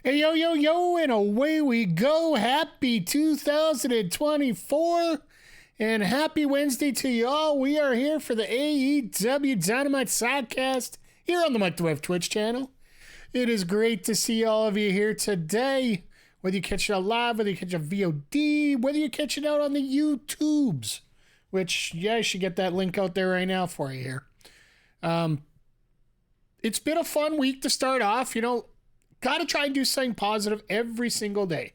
Hey, yo, yo, yo, and away we go. Happy 2024, and happy Wednesday to you all. We are here for the AEW Dynamite Sidecast here on the MikeTheRef Twitch channel. It is great to see all of you here today, whether you catch it out live, whether you catch it VOD, whether you catch it out on the YouTubes, which, yeah, I should get that link out there right now for you here. It's been a fun week to start off, Got to try and do something positive every single day.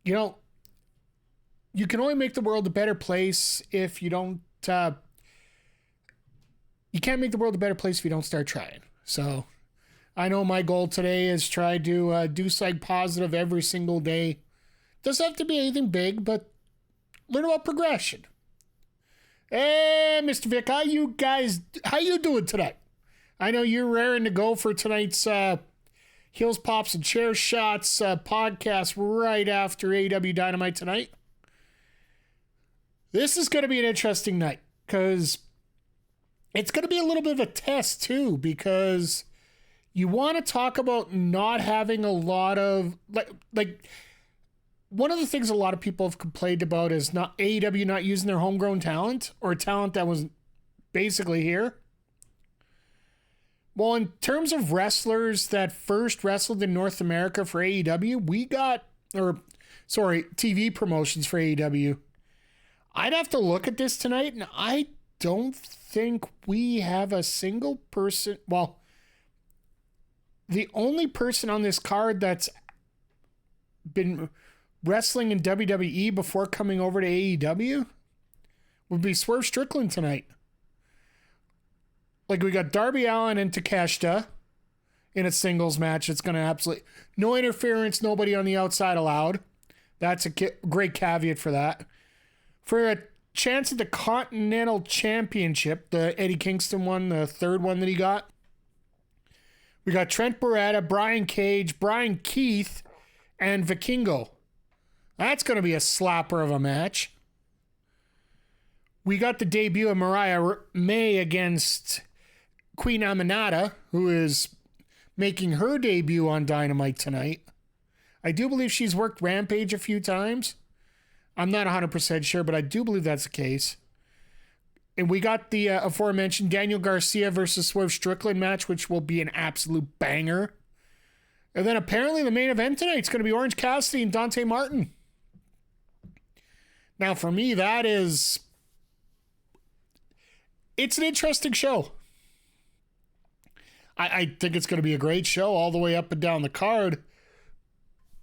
You can only make the world a better place if you don't, you can't make the world a better place if you don't start trying. So I know my goal today is try to do something positive every single day. Doesn't have to be anything big, but learn about progression. Hey, Mr. Vic, how you doing tonight? I know you're raring to go for tonight's, Heels, Pops, and Chair Shots podcast right after AEW Dynamite tonight. This is going to be an interesting night because it's going to be a little bit of a test too, because you want to talk about not having a lot of like one of the things a lot of people have complained about is not AEW not using their homegrown talent or talent that was basically here. Well, in terms of wrestlers that first wrestled in North America for AEW, TV promotions for AEW, I'd have to look at this tonight, and I don't think we have a single person. Well, the only person on this card that's been wrestling in WWE before coming over to AEW would be Swerve Strickland tonight. Like, we got Darby Allin and Takeshita in a singles match. It's going to absolutely... No interference, nobody on the outside allowed. That's a great caveat for that. For a chance at the Continental Championship, the Eddie Kingston one, the third one that he got, we got Trent, Beretta, Bryan Keith, and Vikingo. That's going to be a slapper of a match. We got the debut of Mariah May against Queen Aminata, who is making her debut on Dynamite tonight. I do believe she's worked Rampage a few times. I'm not 100% sure, but I do believe that's the case. And we got the aforementioned Daniel Garcia versus Swerve Strickland match, which will be an absolute banger. And then apparently the main event tonight is going to be Orange Cassidy and Dante Martin. Now, for me, it's an interesting show. I think it's going to be a great show all the way up and down the card.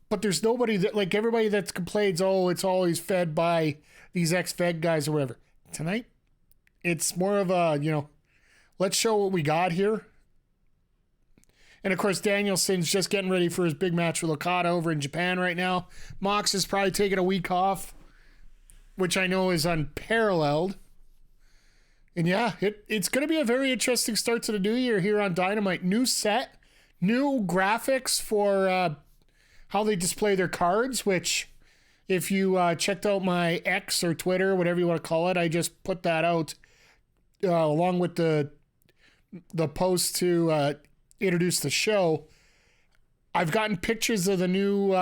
But there's nobody that, like everybody that complains, it's always fed by these ex-Fed guys or whatever. Tonight, it's more of a, let's show what we got here. And of course, Danielson's just getting ready for his big match with Okada over in Japan right now. Mox is probably taking a week off, which I know is unparalleled. And yeah, it's going to be a very interesting start to the new year here on Dynamite. New set, new graphics for how they display their cards, which if you checked out my X or Twitter, whatever you want to call it, I just put that out along with the post to introduce the show. I've gotten pictures of the new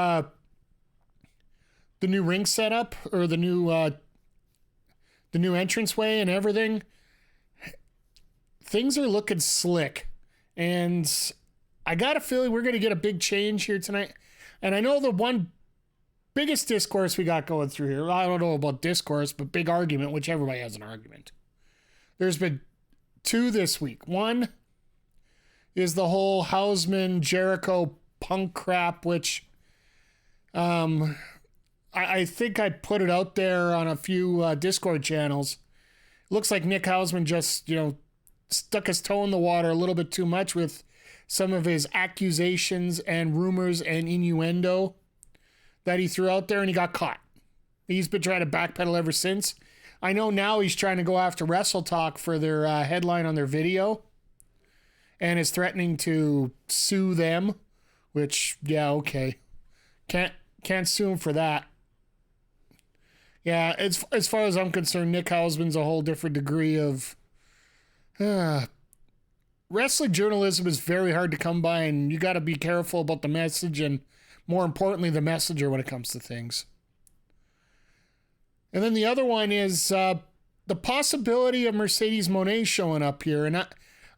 ring setup or the new entranceway and everything. Things are looking slick, and I got a feeling we're going to get a big change here tonight. And I know the one biggest discourse we got going through here, I don't know about discourse, but big argument, which everybody has an argument. There's been two this week. One is the whole Hausman Jericho Punk crap, which I think I put it out there on a few Discord channels. Looks like Nick Hausman just, stuck his toe in the water a little bit too much with some of his accusations and rumors and innuendo that he threw out there, and he got caught. He's been trying to backpedal ever since. I know now he's trying to go after Wrestle Talk for their headline on their video and is threatening to sue them, which, yeah, okay. Can't sue him for that. Yeah, as far as I'm concerned, Nick Hausman's a whole different degree of wrestling journalism is very hard to come by, and you got to be careful about the message and, more importantly, the messenger when it comes to things. And then the other one is the possibility of Mercedes Moné showing up here. And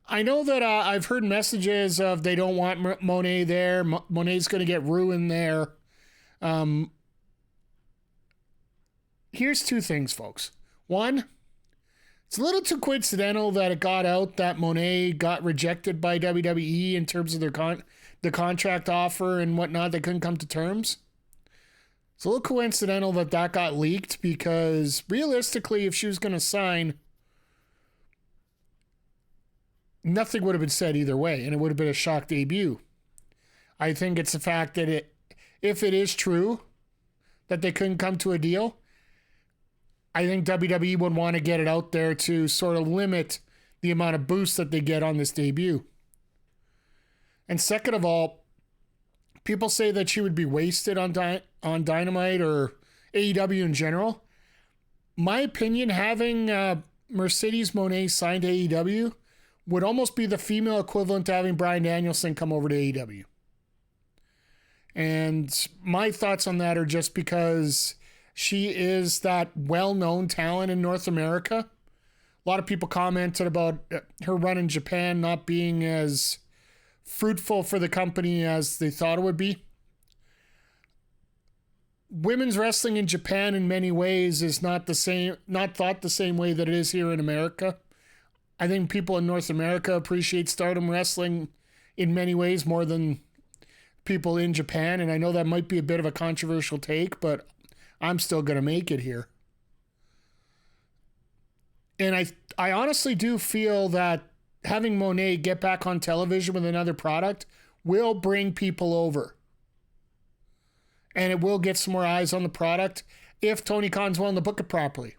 I know that I've heard messages of they don't want Moné there. Moné's going to get ruined there. Here's two things, folks. One, it's a little too coincidental that it got out that Moné got rejected by WWE in terms of the contract offer and whatnot. They couldn't come to terms. It's a little coincidental that got leaked, because realistically, if she was going to sign, nothing would have been said either way, and it would have been a shock debut. I think it's the fact that if it is true that they couldn't come to a deal, I think WWE would want to get it out there to sort of limit the amount of boost that they get on this debut. And second of all, people say that she would be wasted on Dynamite or AEW in general. My opinion, having Mercedes Moné signed to AEW would almost be the female equivalent to having Bryan Danielson come over to AEW. And my thoughts on that are just because she is that well-known talent in North America. A lot of people commented about her run in Japan not being as fruitful for the company as they thought it would be. Women's wrestling in Japan in many ways is not thought the same way that it is here in America. I think people in North America appreciate Stardom wrestling in many ways more than people in Japan, and I know that might be a bit of a controversial take, but I'm still going to make it here. And I honestly do feel that having Moné get back on television with another product will bring people over. And it will get some more eyes on the product if Tony Khan's willing to book it properly.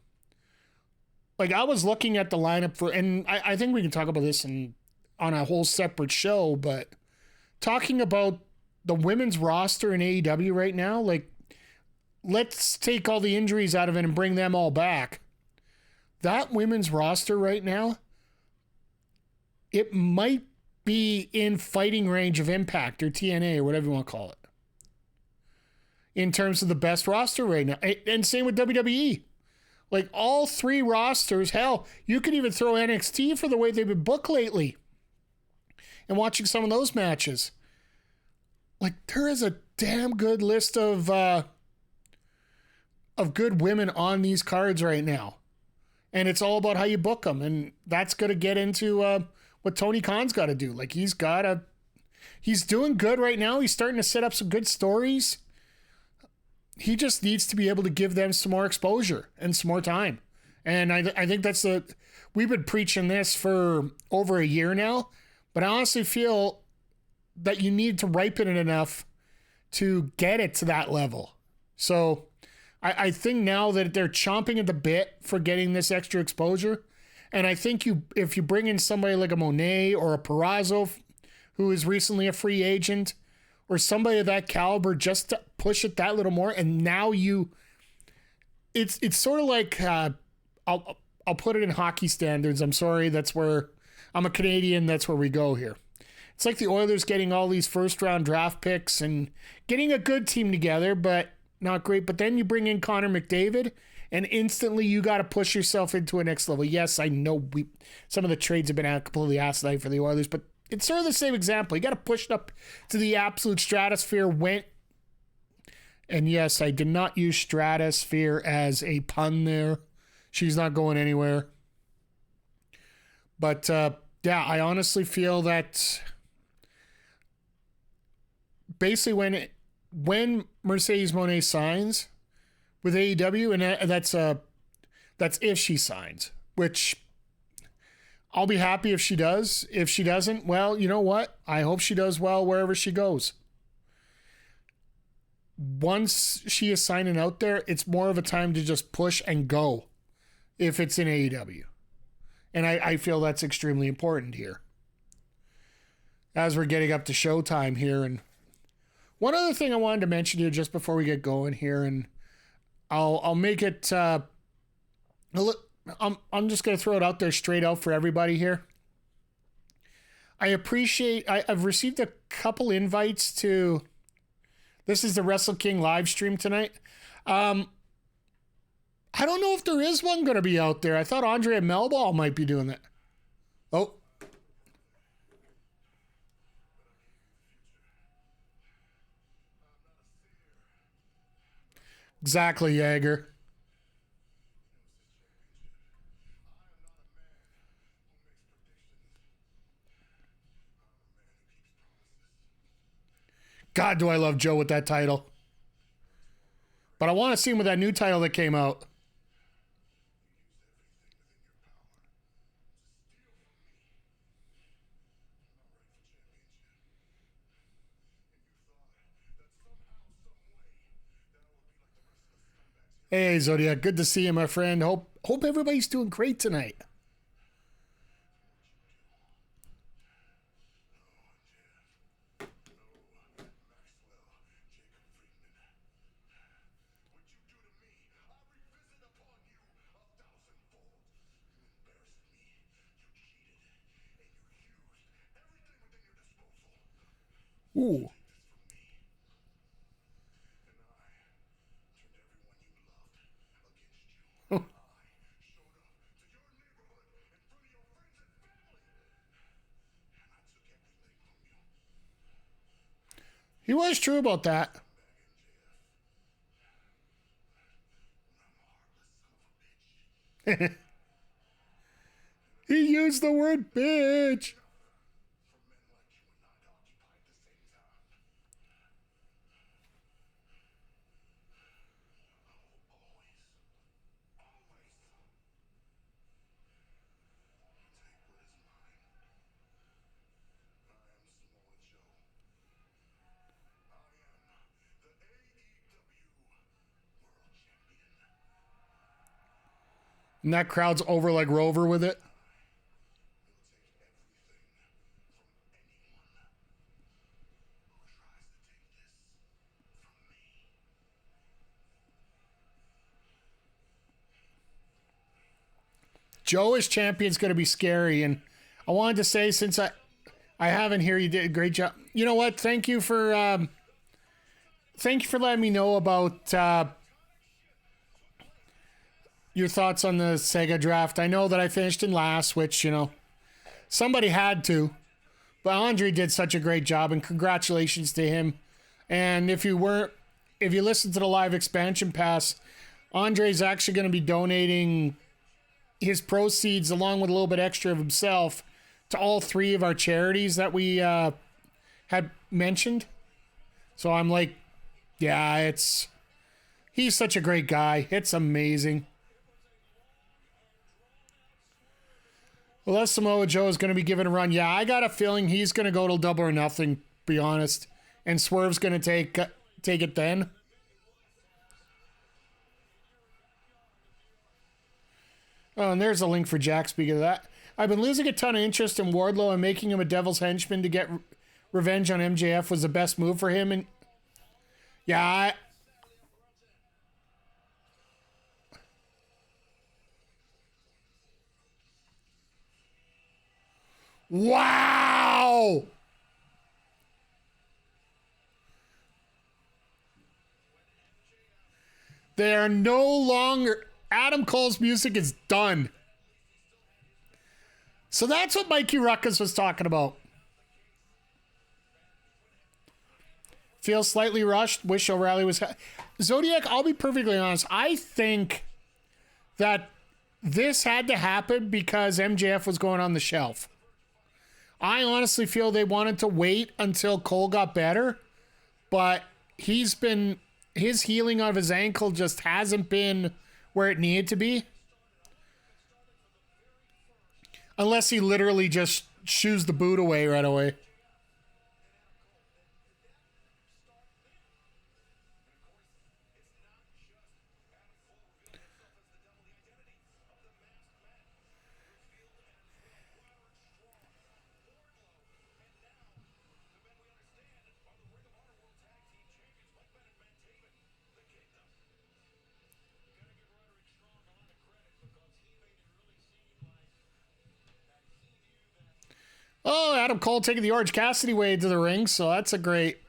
Like, I was looking at the lineup for, and I think we can talk about this on a whole separate show, but talking about the women's roster in AEW right now, like, let's take all the injuries out of it and bring them all back. That women's roster right now, it might be in fighting range of Impact or TNA or whatever you want to call it, in terms of the best roster right now. And same with WWE. Like, all three rosters, hell, you could even throw NXT for the way they've been booked lately. And watching some of those matches. Like, there is a damn good list of good women on these cards right now. And it's all about how you book them. And that's going to get into what Tony Khan's got to do. Like, he's doing good right now. He's starting to set up some good stories. He just needs to be able to give them some more exposure and some more time. And I think we've been preaching this for over a year now, but I honestly feel that you need to ripen it enough to get it to that level. So I think now that they're chomping at the bit for getting this extra exposure, and I think if you bring in somebody like a Moné or a Purrazzo, who is recently a free agent, or somebody of that caliber, just to push it that little more, and now it's sort of like, I'll put it in hockey standards. I'm sorry, I'm a Canadian, that's where we go here. It's like the Oilers getting all these first-round draft picks and getting a good team together, but not great. But then you bring in Connor McDavid, and instantly you got to push yourself into a next level. Yes, I know some of the trades have been completely asinine for the Oilers, but it's sort of the same example. You got to push it up to the absolute stratosphere. And yes, I did not use stratosphere as a pun there. She's not going anywhere. But yeah, I honestly feel that basically when Mercedes Moné signs with AEW, and that's if she signs, which I'll be happy if she does. If she doesn't, well, you know what? I hope she does well wherever she goes. Once she is signing out there, it's more of a time to just push and go if it's in AEW. And I feel that's extremely important here. As we're getting up to showtime here. And one other thing I wanted to mention here just before we get going here, and I'll make it... I'm just going to throw it out there straight out for everybody here. I appreciate. I've received a couple invites to. This is the Wrestle King live stream tonight. I don't know if there is one going to be out there. I thought Andrea Melball might be doing that. Oh. Exactly, Jaeger. God, do I love Joe with that title. But I want to see him with that new title that came out. Hey, Zodiac. Good to see you, my friend. Hope everybody's doing great tonight. Ooh. He was true about that. He used the word bitch. And that crowd's over like Rover with it. Joe as champion is going to be scary. And I wanted to say, since I haven't here, you did a great job. You know what? Thank you for letting me know about your thoughts on the Sega draft. I know that I finished in last, which, you know, somebody had to. But Andre did such a great job, and congratulations to him. And if you listen to the live expansion pass, Andre's actually going to be donating his proceeds along with a little bit extra of himself to all three of our charities that we had mentioned. So I'm like, yeah, he's such a great guy. It's amazing. Well, that Samoa Joe is going to be given a run. Yeah, I got a feeling he's going to go till Double or Nothing, be honest. And Swerve's going to take it then. Oh, and there's a link for Jack, speaking of that. I've been losing a ton of interest in Wardlow, and making him a devil's henchman to get revenge on MJF was the best move for him. And yeah, wow! They are no longer... Adam Cole's music is done. So that's what Mikey Ruckus was talking about. Feels slightly rushed. Wish O'Reilly was... Zodiac, I'll be perfectly honest. I think that this had to happen because MJF was going on the shelf. I honestly feel they wanted to wait until Cole got better, but his healing of his ankle just hasn't been where it needed to be. Unless he literally just shoos the boot away right away. Oh, Adam Cole taking the Orange Cassidy way into the ring, so that's a great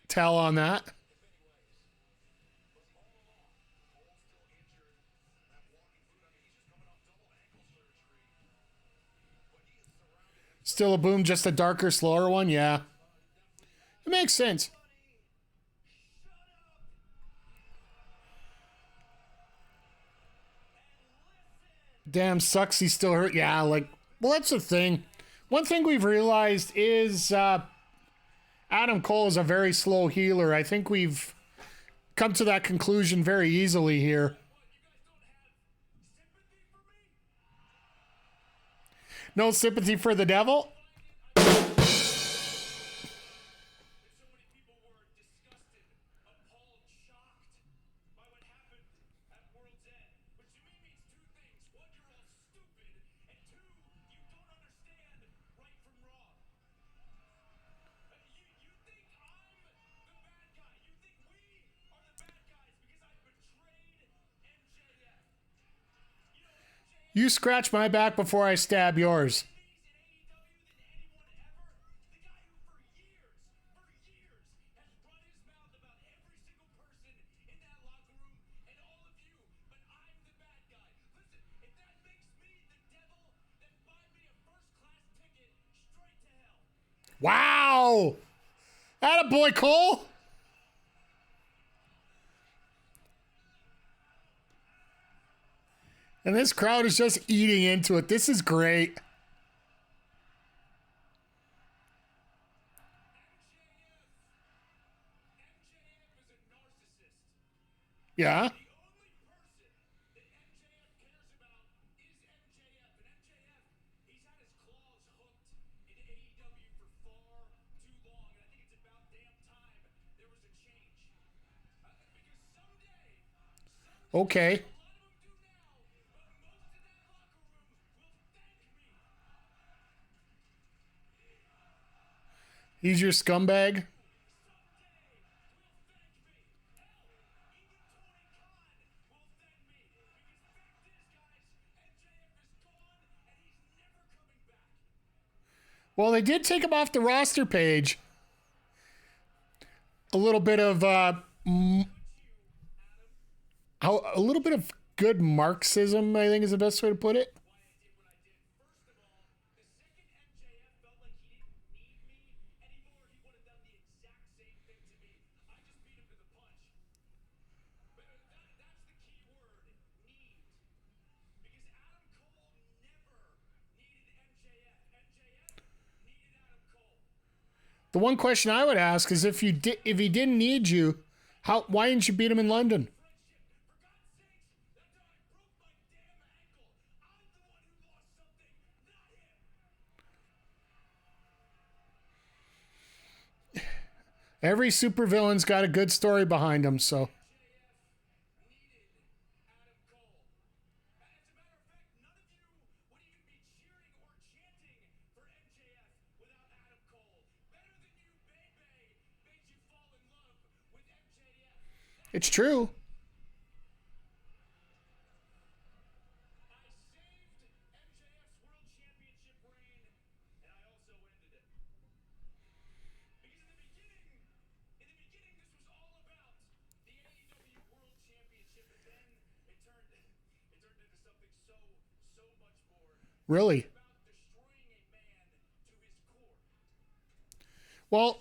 tell on that. Still a boom, just a darker, slower one? Yeah. It makes sense. Damn, sucks he's still hurt. Yeah, like, well, that's the thing. One thing we've realized is Adam Cole is a very slow healer. I think we've come to that conclusion very easily here. No sympathy for the devil? You scratch my back before I stab yours. Wow! Attaboy, Cole! And this crowd is just eating into it. This is great. Yeah? Okay. He's your scumbag? Well, they did take him off the roster page. A little bit of a little bit of good Marxism, I think is the best way to put it. The one question I would ask is if he didn't need you, why didn't you beat him in London? Every supervillain's got a good story behind him, so. It's true. Really? Well,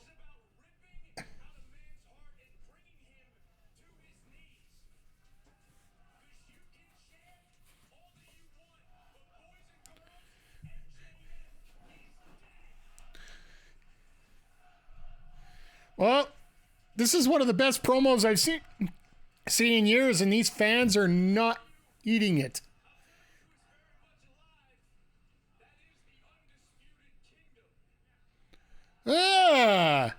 well, this is one of the best promos I've seen in years, and these fans are not eating it. Ah!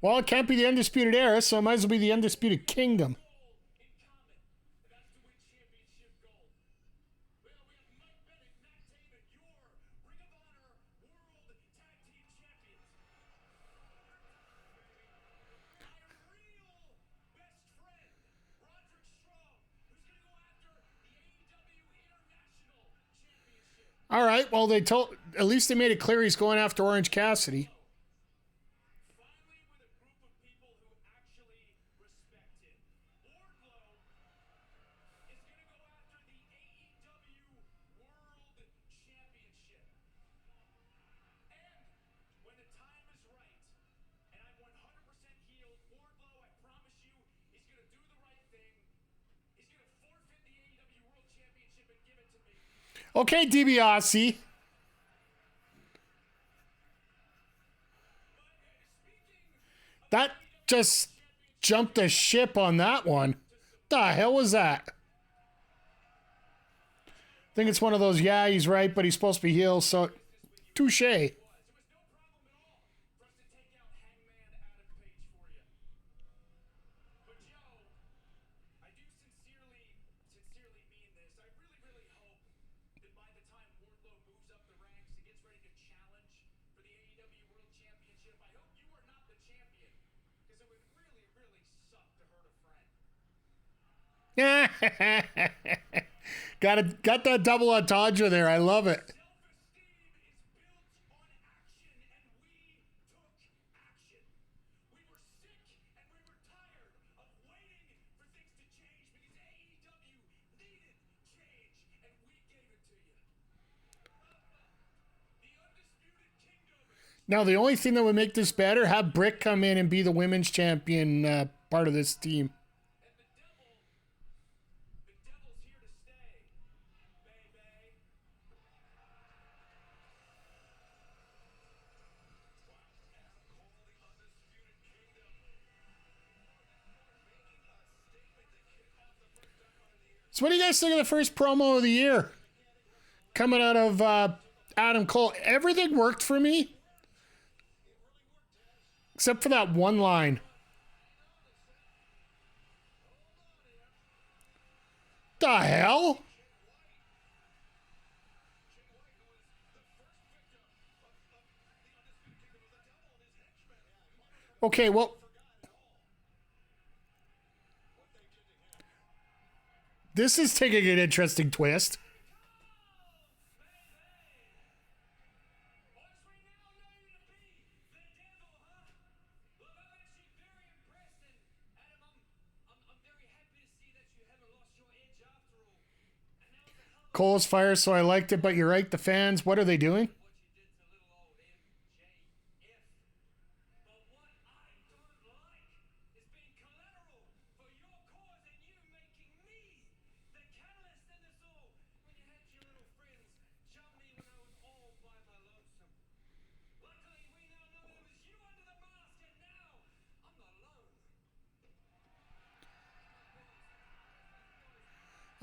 Well, it can't be the Undisputed Era, so it might as well be the Undisputed Kingdom. All right. Well, at least they made it clear he's going after Orange Cassidy. Okay, DiBiase. That just jumped the ship on that one. The hell was that? I think it's one of those, yeah, he's right, but he's supposed to be healed, so touche. Got that double entendre there. I love it. Now, the only thing that would make this better, have Brick come in and be the women's champion part of this team. So what do you guys think of the first promo of the year? Coming out of Adam Cole. Everything worked for me. Except for that one line. The hell? Okay, well, this is taking an interesting twist. Cole's fire, so I liked it, but you're right, the fans, what are they doing?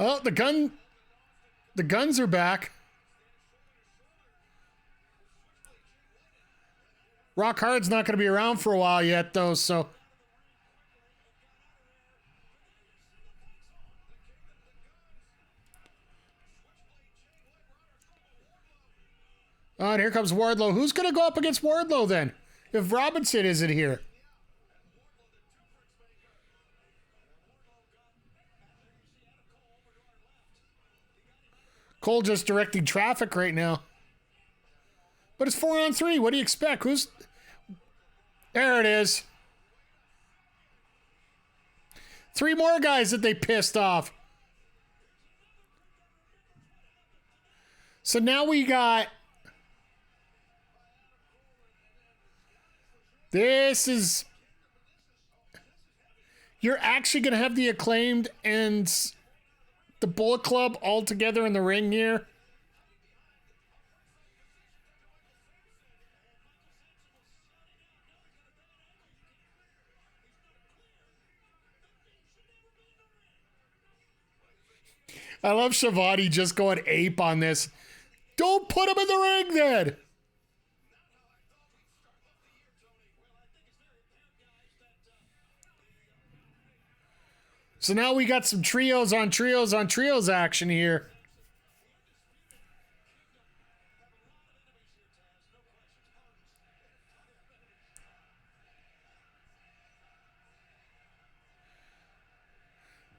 Oh, the guns are back. Rock Hard's not going to be around for a while yet, though, so. Oh, and here comes Wardlow. Who's going to go up against Wardlow then? If Robinson isn't here. Cole just directing traffic right now. But it's 4-on-3. What do you expect? There it is. 3 more guys that they pissed off. So now we got... This is... You're actually going to have the Acclaimed and the Bullet Club all together in the ring here. I love Shivani just going ape on this. Don't put him in the ring then. So now we got some trios on trios on trios action here.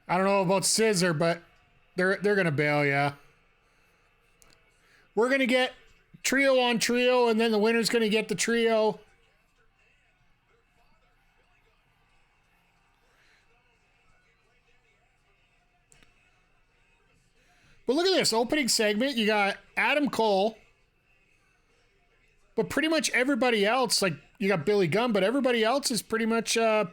I don't know about Scissor, but they're gonna bail, yeah. We're going to get trio on trio, and then the winner's going to get the trio. But look at this opening segment. You got Adam Cole, but pretty much everybody else, like you got Billy Gunn, but everybody else is pretty much an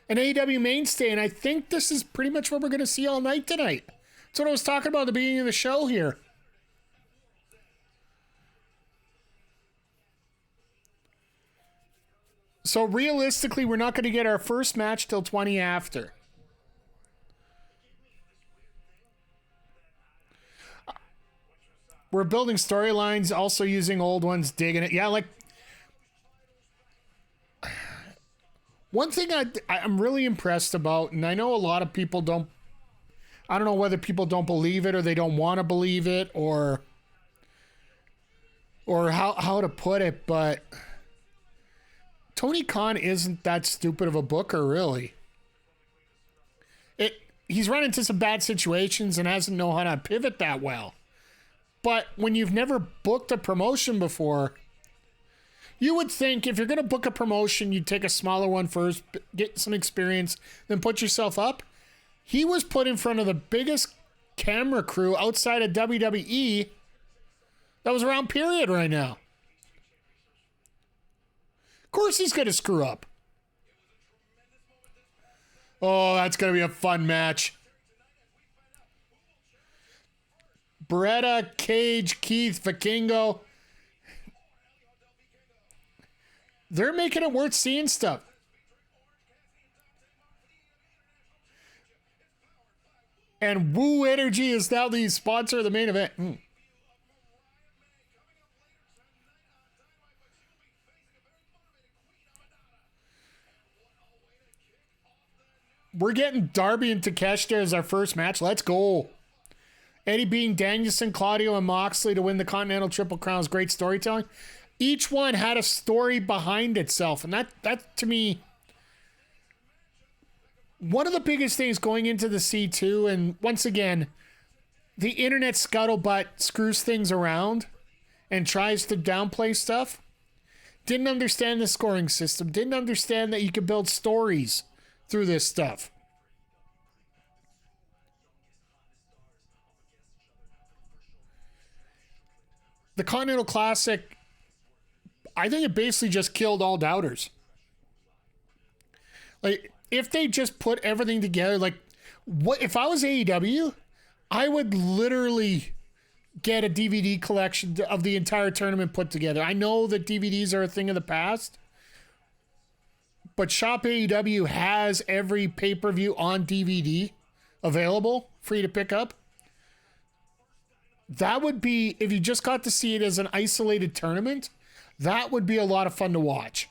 AEW mainstay. And I think this is pretty much what we're going to see all night tonight. That's what I was talking about at the beginning of the show here. So realistically, we're not going to get our first match till 20 after. We're building storylines, also using old ones, digging it. Yeah, like one thing I'm really impressed about, and I know a lot of people don't, I don't know whether people don't believe it or they don't want to believe it or how to put it, but Tony Khan isn't that stupid of a booker, really. He's run into some bad situations and hasn't known how to pivot that well. But when you've never booked a promotion before, you would think if you're going to book a promotion, you'd take a smaller one first, get some experience, then put yourself up. He was put in front of the biggest camera crew outside of WWE that was around, period, right now. Of course he's going to screw up. Oh, that's going to be a fun match. Beretta, Cage, Keith, Vikingo. They're making it worth seeing stuff. And Woo Energy is now the sponsor of the main event. We're getting Darby and Takeshita as our first match. Let's go. Eddie beating Danielson, Claudio, and Moxley to win the Continental Triple Crown's great storytelling. Each one had a story behind itself. And that to me, one of the biggest things going into the C2, and once again, the internet scuttlebutt screws things around and tries to downplay stuff. Didn't understand the scoring system. Didn't understand that you could build stories through this stuff. The Continental Classic, I think it basically just killed all doubters. Like, if they just put everything together, like, what if I was AEW, I would literally get a DVD collection of the entire tournament put together. I know that DVDs are a thing of the past, but Shop AEW has every pay-per-view on DVD available for you to pick up. That would be, if you just got to see it as an isolated tournament, that would be a lot of fun to watch.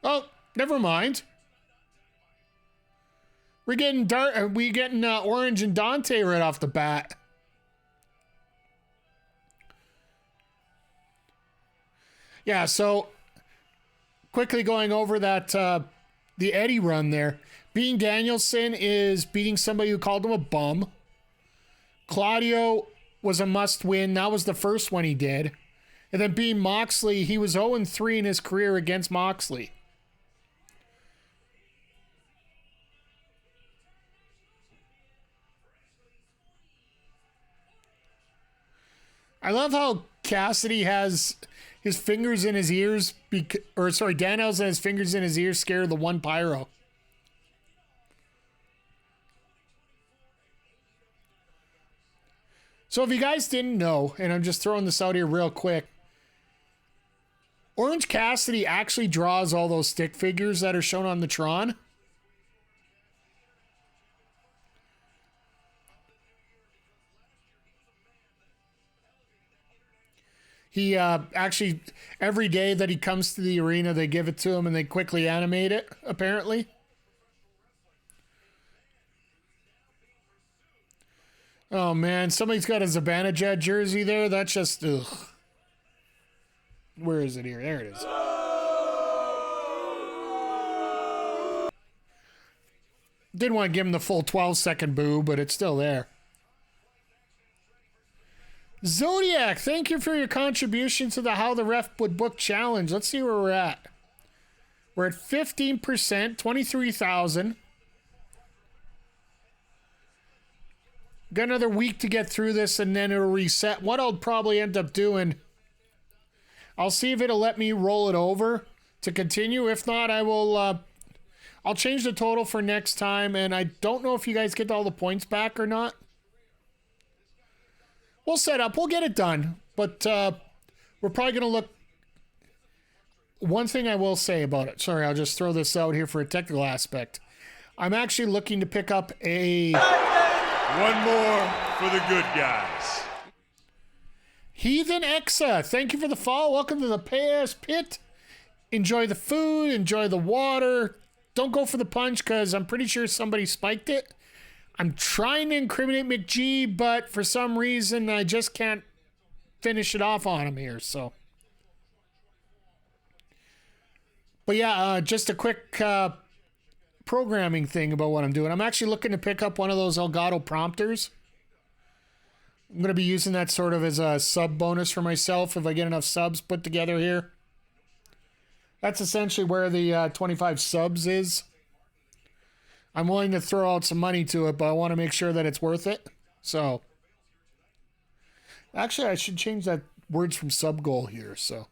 Oh, never mind. We're getting Orange and Dante right off the bat. Yeah, so quickly going over that the Eddie run there. Being Danielson is beating somebody who called him a bum. Claudio was a must-win. That was the first one he did. And then being Moxley, he was 0-3 in his career against Moxley. I love how Cassidy has his fingers in his ears, Daniels has his fingers in his ears, scared of the one pyro. So if you guys didn't know, and I'm just throwing this out here real quick, Orange Cassidy actually draws all those stick figures that are shown on the Tron. He actually, every day that he comes to the arena, they give it to him and they quickly animate it, apparently. Oh, man. Somebody's got a Zibanejad jersey there. That's just, ugh. Where is it here? There it is. Didn't want to give him the full 12-second boo, but it's still there. Zodiac, thank you for your contribution to the How the Ref Would Book challenge. Let's see where we're at. We're at 15%, 23,000. Got another week to get through this, and then it'll reset. What I'll probably end up doing, I'll see if it'll let me roll it over to continue. If not, I will. I'll change the total for next time, and I don't know if you guys get all the points back or not. We'll set up. We'll get it done, but we're probably going to look. One thing I will say about it. Sorry, I'll just throw this out here for a technical aspect. I'm actually looking to pick up a... One more for the good guys. Heathen Exa, thank you for the follow. Welcome to the Payas Pit. Enjoy the food, enjoy the water. Don't go for the punch because I'm pretty sure somebody spiked it. I'm trying to incriminate McG, but for some reason I just can't finish it off on him here, so... But yeah, just a quick programming thing about what I'm doing. I'm actually looking to pick up one of those Elgato prompters. I'm going to be using that sort of as a sub bonus for myself if I get enough subs put together here. That's essentially where the 25 subs is. I'm willing to throw out some money to it, but I want to make sure that it's worth it. So, actually, I should change that words from sub goal here, so...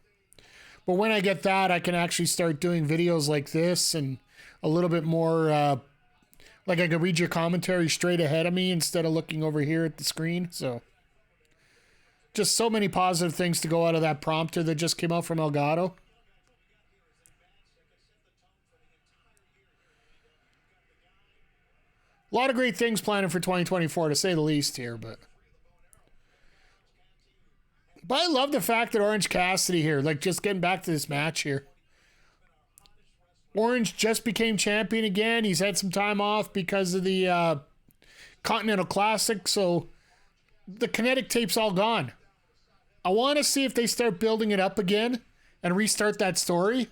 But when I get that, I can actually start doing videos like this and a little bit more, like I can read your commentary straight ahead of me instead of looking over here at the screen. So just so many positive things to go out of that prompter that just came out from Elgato. A lot of great things planning for 2024, to say the least here, but I love the fact that Orange Cassidy here, like just getting back to this match here. Orange just became champion again. He's had some time off because of the Continental Classic, so the kinetic tape's all gone. I want to see if they start building it up again and restart that story.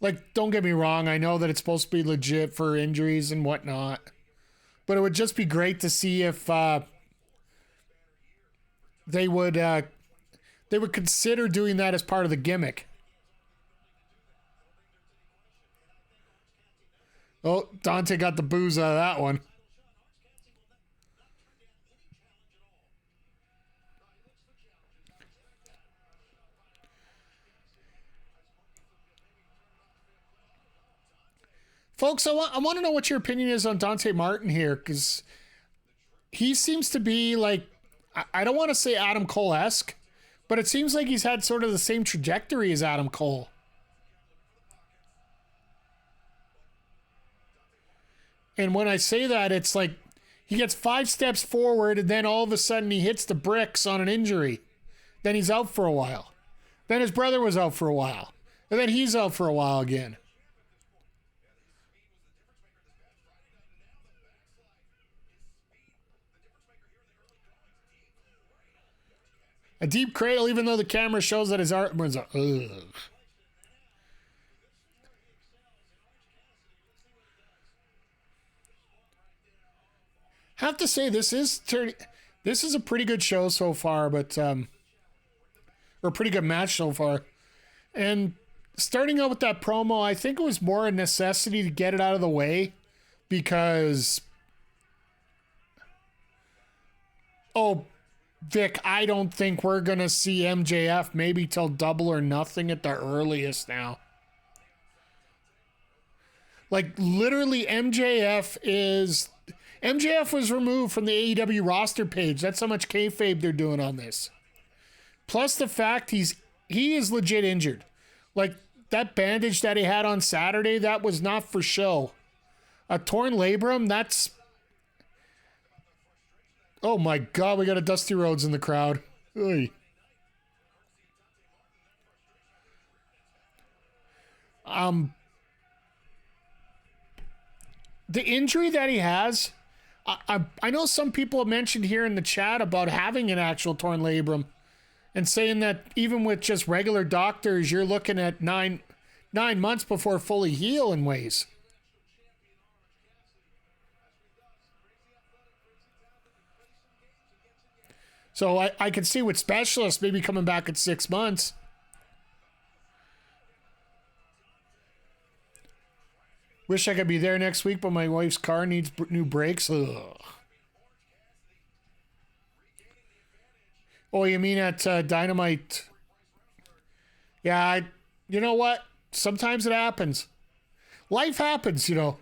Like, don't get me wrong, I know that it's supposed to be legit for injuries and whatnot. But it would just be great to see if they would consider doing that as part of the gimmick. Oh, Dante got the booze out of that one. Folks, I want to know what your opinion is on Dante Martin here, because he seems to be like, I don't want to say Adam Cole-esque, but it seems like he's had sort of the same trajectory as Adam Cole. And when I say that, it's like he gets 5 steps forward and then all of a sudden he hits the bricks on an injury. Then he's out for a while. Then his brother was out for a while. And then he's out for a while again. A deep cradle, even though the camera shows that his arm was have to say this is a pretty good show so far, but or a pretty good match so far. And starting out with that promo, I think it was more a necessity to get it out of the way because Vic, I don't think we're going to see MJF maybe till Double or Nothing at the earliest now. Like, literally, MJF was removed from the AEW roster page. That's how much kayfabe they're doing on this. Plus the fact he is legit injured. Like, that bandage that he had on Saturday, that was not for show. A torn labrum, that's... Oh my God, we got a Dusty Rhodes in the crowd. Oy. The injury that he has, I know some people have mentioned here in the chat about having an actual torn labrum and saying that even with just regular doctors, you're looking at 9 9 months before fully heal in ways. So I can see with Specialist maybe coming back in 6 months. Wish I could be there next week, but my wife's car needs new brakes. Ugh. Oh, you mean at Dynamite? Yeah, you know what? Sometimes it happens. Life happens, you know.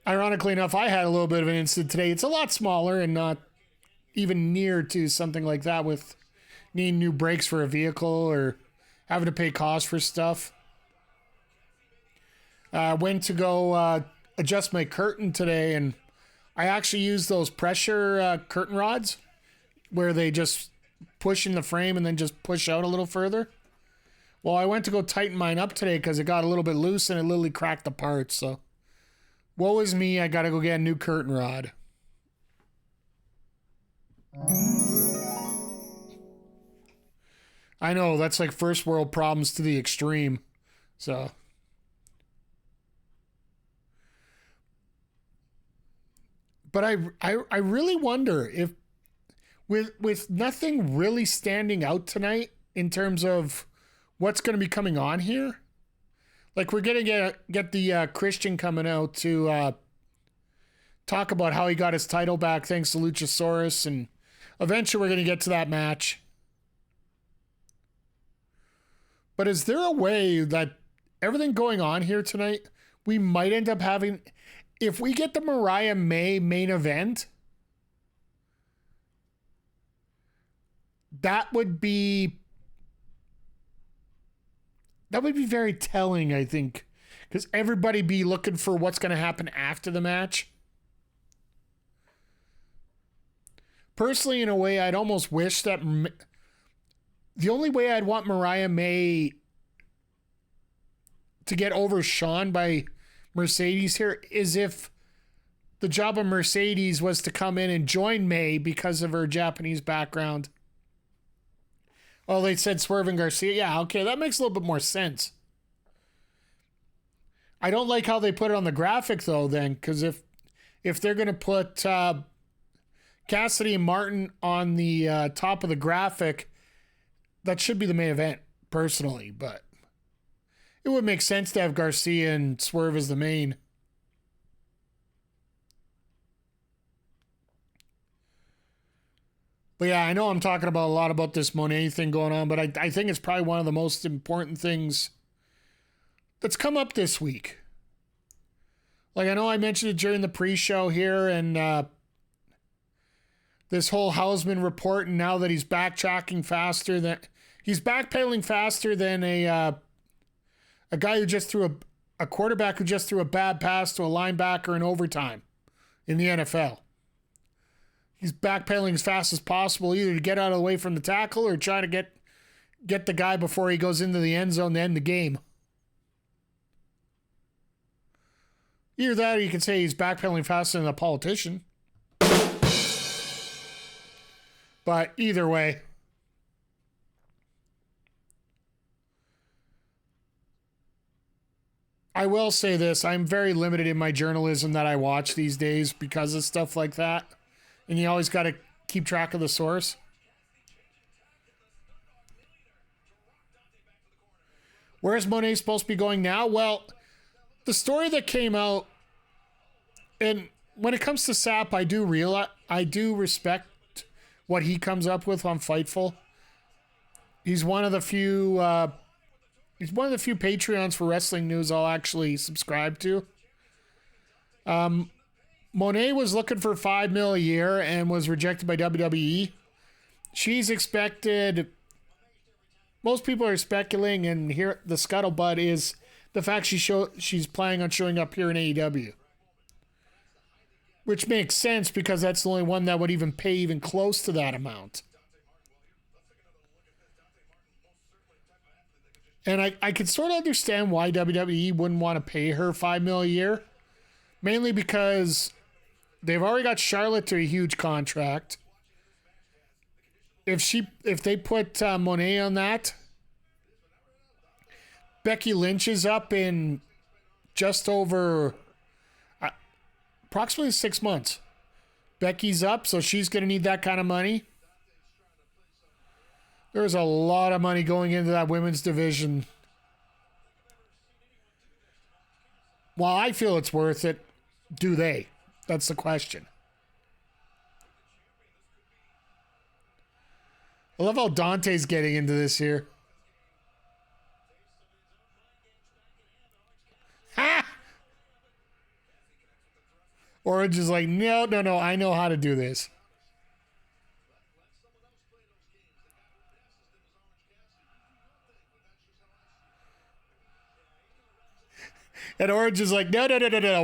Ironically enough, I had a little bit of an incident today. It's a lot smaller and not even near to something like that with needing new brakes for a vehicle or having to pay costs for stuff. Went to go adjust my curtain today, and I actually used those pressure curtain rods where they just push in the frame and then just push out a little further. Well, I went to go tighten mine up today because it got a little bit loose and it literally cracked apart. So, woe is me. I got to go get a new curtain rod. I know, that's like first world problems to the extreme. So, but I really wonder if with nothing really standing out tonight in terms of what's going to be coming on here, like we're going to get the Christian coming out to talk about how he got his title back thanks to Luchasaurus, and eventually we're going to get to that match. But is there a way that everything going on here tonight, we might end up having, if we get the Mariah May main event, that would be very telling, I think, because everybody be looking for what's going to happen after the match. Personally, in a way, I'd almost wish that the only way I'd want Mariah May to get overshone by Mercedes here is if the job of Mercedes was to come in and join May because of her Japanese background. Oh, they said Swerve and Garcia. Yeah, okay, that makes a little bit more sense. I don't like how they put it on the graphic, though, then, because if they're going to put Cassidy and Martin on the top of the graphic, that should be the main event, personally, but it would make sense to have Garcia and Swerve as the main. But yeah, I know I'm talking about a lot about this Monet thing going on, but I think it's probably one of the most important things that's come up this week. Like, I know I mentioned it during the pre-show here, and this whole Hausman report, and now that he's backtracking faster than he's backpedaling faster than a guy who just threw a quarterback who just threw a bad pass to a linebacker in overtime in the NFL. He's backpedaling as fast as possible, either to get out of the way from the tackle or try to get the guy before he goes into the end zone to end the game. Either that, or you can say he's backpedaling faster than a politician. But either way, I will say this. I'm very limited in my journalism that I watch these days because of stuff like that. And you always got to keep track of the source. Where's Monet supposed to be going now? Well, the story that came out, and when it comes to Sap, I do respect what he comes up with on Fightful. He's one of the few Patreons for wrestling news I'll actually subscribe to. Monet was looking for $5 million a year and was rejected by WWE. She's expected. Most people are speculating, and here the scuttlebutt is the fact she's planning on showing up here in AEW, which makes sense because that's the only one that would even pay even close to that amount. And I could sort of understand why WWE wouldn't want to pay her $5 million a year, mainly because they've already got Charlotte to a huge contract. if they put Monet on that, Becky Lynch is up in just over approximately 6 months. Becky's up, so she's going to need that kind of money. There's a lot of money going into that women's division. While I feel it's worth it, do they? That's the question. I love how Dante's getting into this here. Ha! Orange is like, no, I know how to do this. And Orange is like, no,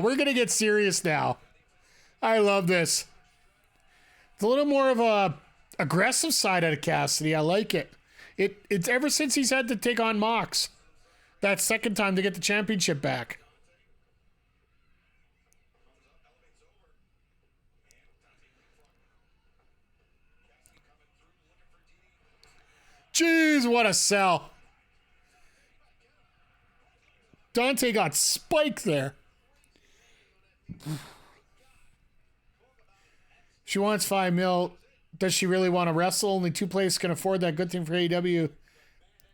we're going to get serious now. I love this. It's a little more of a aggressive side out of Cassidy. I like it. It's ever since he's had to take on Mox. That second time to get the championship back. Jeez, what a sell. Dante got spiked there. She wants $5 million. Does she really want to wrestle? Only two places can afford that. Good thing for AEW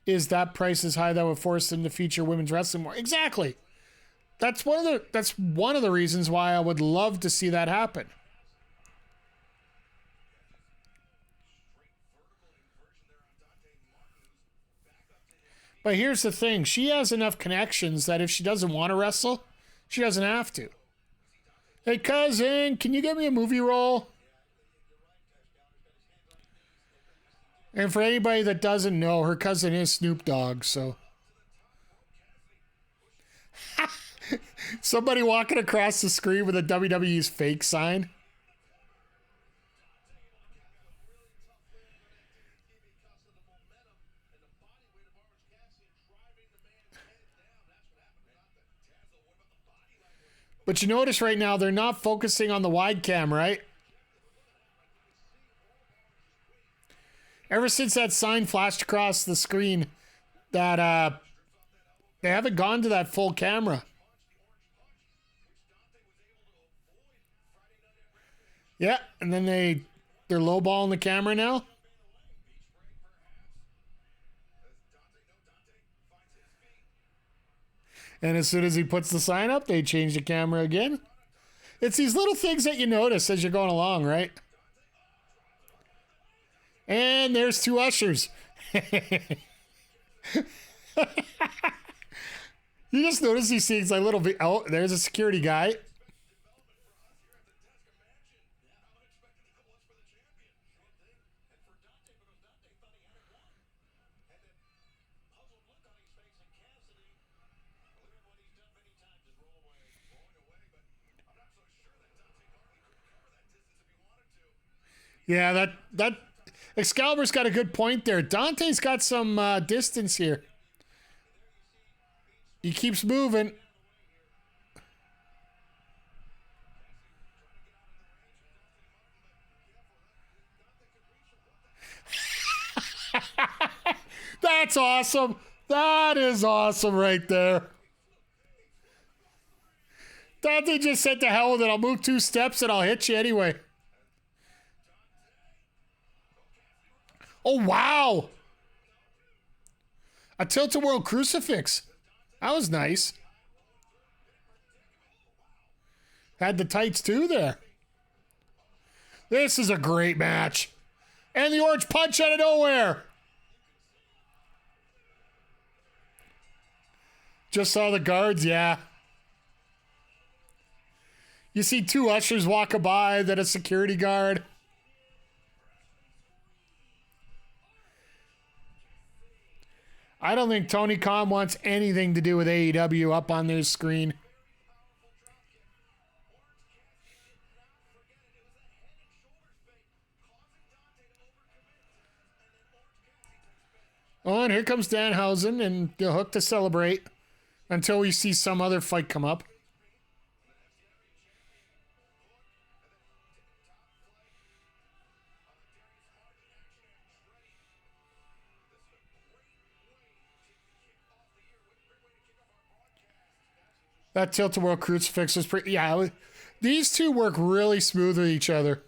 is that price is high that would force them to feature women's wrestling more. Exactly. That's one of the reasons why I would love to see that happen. But here's the thing. She has enough connections that if she doesn't want to wrestle, she doesn't have to. Hey, cousin, can you get me a movie role? And for anybody that doesn't know, her cousin is Snoop Dogg, so. Somebody walking across the screen with a WWE's fake sign. But you notice right now, they're not focusing on the wide cam, right? Ever since that sign flashed across the screen, that they haven't gone to that full camera. Yeah, and then they're lowballing the camera now. And as soon as he puts the sign up, they change the camera again. It's these little things that you notice as you're going along, right? And there's two ushers. You just notice these things like little... Oh, there's a security guy. Yeah, that Excalibur's got a good point there. Dante's got some distance here. He keeps moving. That's awesome. That is awesome right there. Dante just said to hell with it. I'll move 2 steps and I'll hit you anyway. Oh, wow. A tilt-a-whirl crucifix. That was nice. Had the tights too there. This is a great match. And the orange punch out of nowhere. Just saw the guards, yeah. You see 2 ushers walking by, then a security guard. I don't think Tony Khan wants anything to do with AEW up on their screen. Oh, and here comes Danhausen and the Hook to celebrate until we see some other fight come up. That tilt-a-whirl crucifix was pretty... Yeah, these two work really smooth with each other.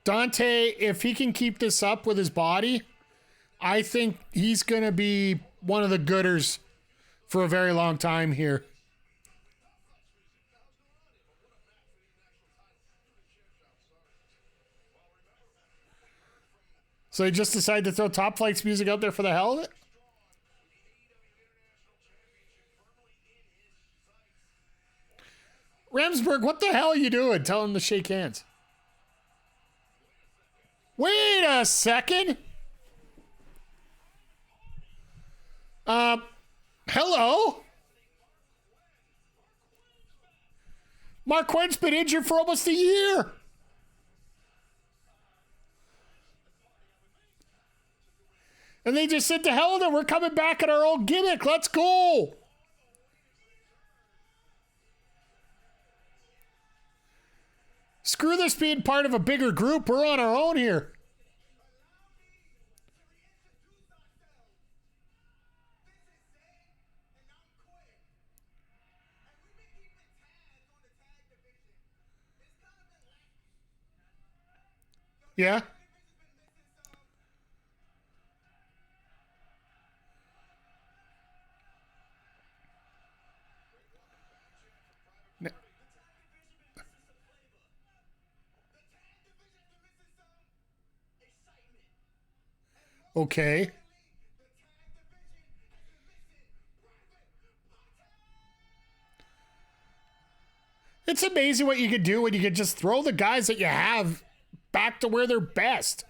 Dante, if he can keep this up with his body, I think he's going to be one of the gooders for a very long time here. So he just decided to throw Top Flight's music out there for the hell of it? Remsburg, what the hell are you doing? Tell him to shake hands. Wait a second. Hello? Mark Quinn's been injured for almost a year. And they just said, to hell with it, we're coming back at our old gimmick. Let's go. Screw this being part of a bigger group. We're on our own here. Yeah. Okay. It's amazing what you can do when you can just throw the guys that you have back to where they're best.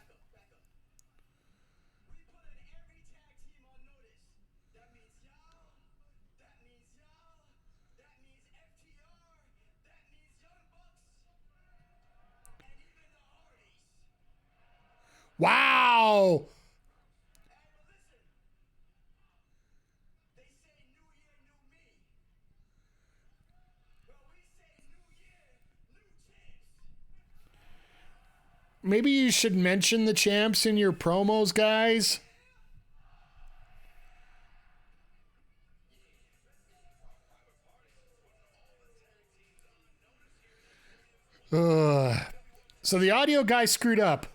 Wow. Maybe you should mention the champs in your promos, guys. So the audio guy screwed up.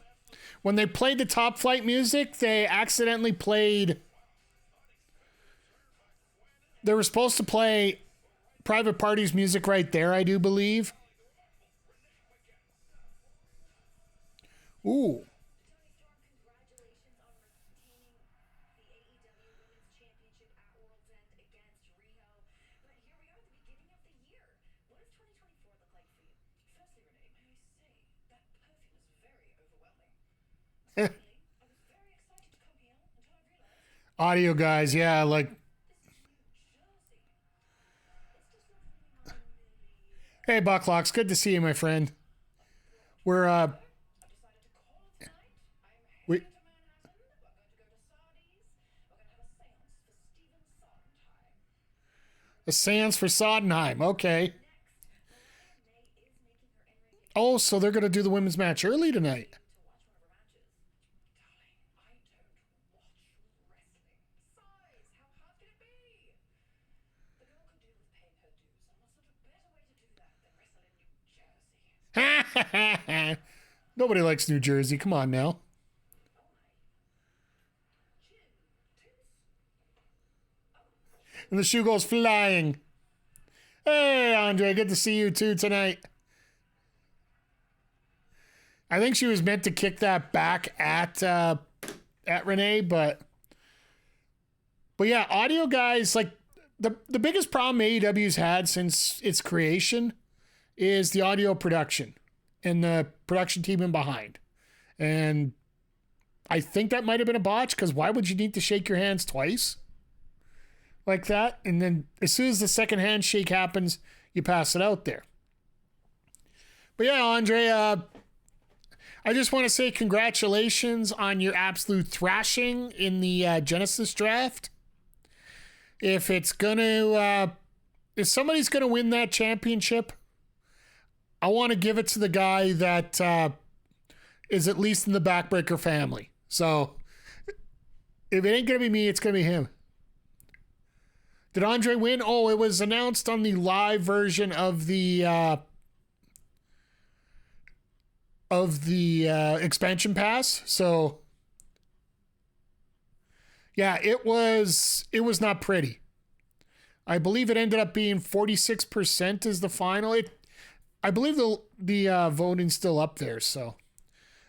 When they played the Top Flight music, they accidentally played... They were supposed to play Private Party's music right there, I do believe. Ooh. Audio guys, yeah, like... Hey, Bucklocks, good to see you, my friend. We're, a seance for Sodenheim, okay. Oh, so they're going to do the women's match early tonight. Nobody likes New Jersey. Come on now. And the shoe goes flying. Hey, Andre, good to see you too tonight. I think she was meant to kick that back at Renee, but yeah, audio guys, like the biggest problem AEW's had since its creation is the audio production and the production team in behind. And I think that might have been a botch, because why would you need to shake your hands twice like that? And then as soon as the second handshake happens, you pass it out there. But yeah, Andre, I just want to say congratulations on your absolute thrashing in the Genesis draft. If somebody's going to win that championship, I want to give it to the guy that is at least in the Backbreaker family. So if it ain't going to be me, it's going to be him. Did Andre win? Oh, it was announced on the live version of the expansion pass. So yeah, it was not pretty. I believe it ended up being 46% is the final. I believe the voting's still up there. So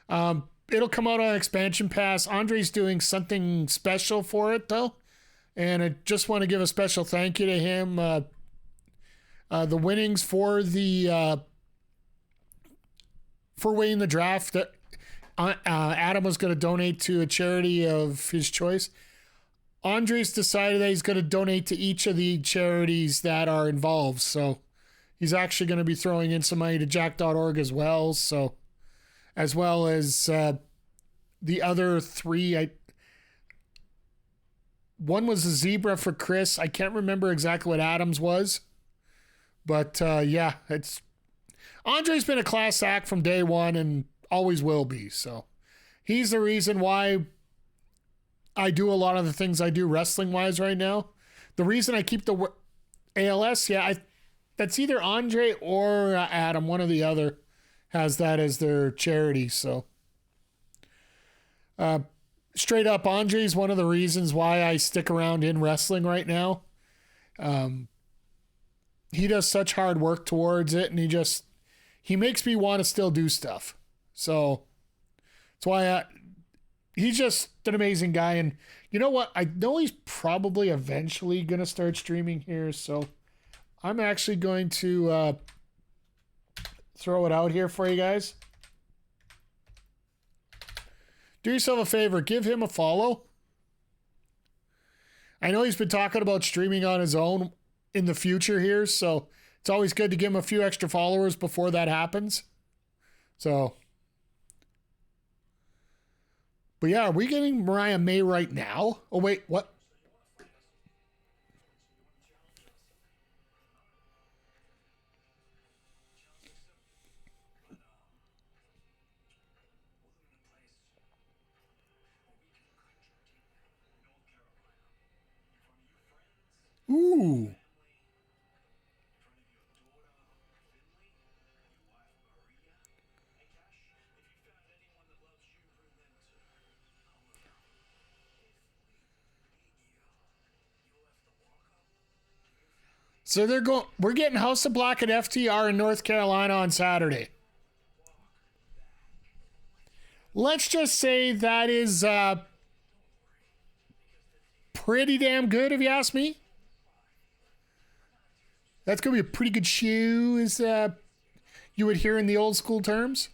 it'll come out on expansion pass. Andre's doing something special for it though. And I just want to give a special thank you to him. The winnings for winning the draft, that Adam was going to donate to a charity of his choice. Andres decided that he's going to donate to each of the charities that are involved. So he's actually going to be throwing in some money to jack.org as well. So as well as the other three, one was a zebra for Chris. I can't remember exactly what Adam's was. But yeah, Andre's been a class act from day one and always will be. So he's the reason why I do a lot of the things I do wrestling-wise right now. The reason I keep the ALS, that's either Andre or Adam. One or the other has that as their charity. So straight up, Andre's one of the reasons why I stick around in wrestling right now. He does such hard work towards it, and he makes me want to still do stuff. So that's why he's just an amazing guy. And you know what? I know he's probably eventually going to start streaming here. So I'm actually going to throw it out here for you guys. Do yourself a favor. Give him a follow. I know he's been talking about streaming on his own in the future here. So it's always good to give him a few extra followers before that happens. So, but yeah, are we getting Mariah May right now? Oh, wait, what? Ooh. So we're getting House of Black at FTR in North Carolina on Saturday. Let's just say that is pretty damn good, if you ask me. That's going to be a pretty good show, as you would hear in the old school terms.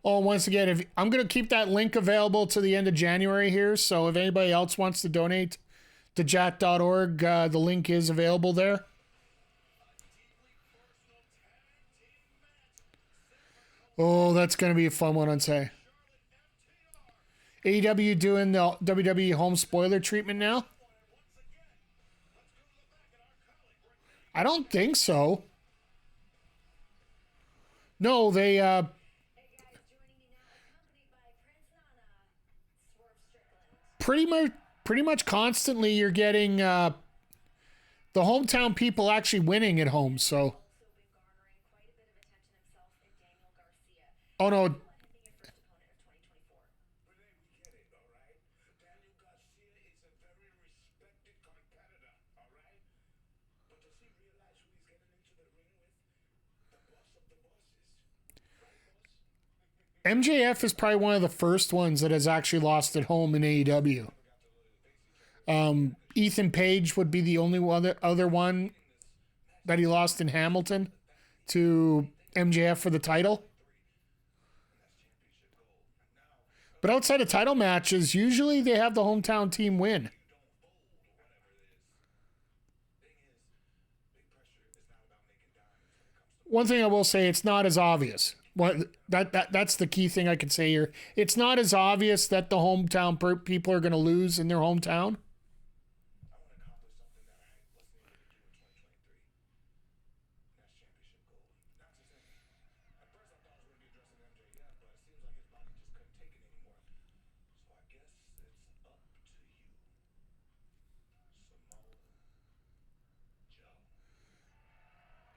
Oh, once again, I'm going to keep that link available to the end of January here. So if anybody else wants to donate to jack.org, the link is available there. Oh, that's going to be a fun one, I'd say. AEW doing the WWE home spoiler treatment now? I don't think so. No, they pretty much constantly you're getting the hometown people actually winning at home. So, oh no. MJF is probably one of the first ones that has actually lost at home in AEW. Ethan Page would be the only other one that he lost in Hamilton to MJF for the title. But outside of title matches, usually they have the hometown team win. One thing I will say, it's not as obvious. That's the key thing I can say here. It's not as obvious that the hometown people are going to lose in their hometown.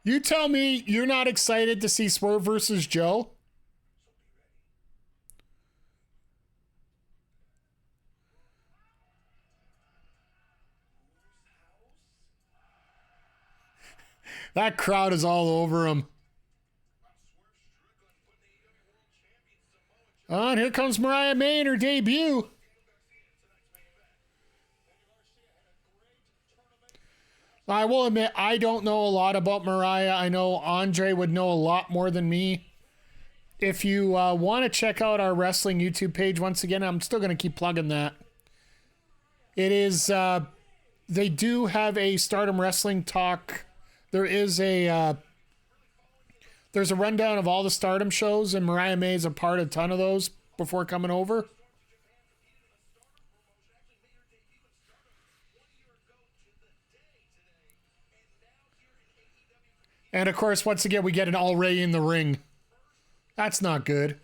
You tell me you're not excited to see Swerve versus Joe? That crowd is all over him. Oh, and here comes Mariah May in her debut. I will admit, I don't know a lot about Mariah. I know Andre would know a lot more than me. If you want to check out our wrestling YouTube page, once again, I'm still going to keep plugging that. It is, they do have a Stardom Wrestling Talk. There is there's a rundown of all the Stardom shows, and Mariah May is a part of a ton of those before coming over. And of course, once again, we get an All Ray in the ring. That's not good.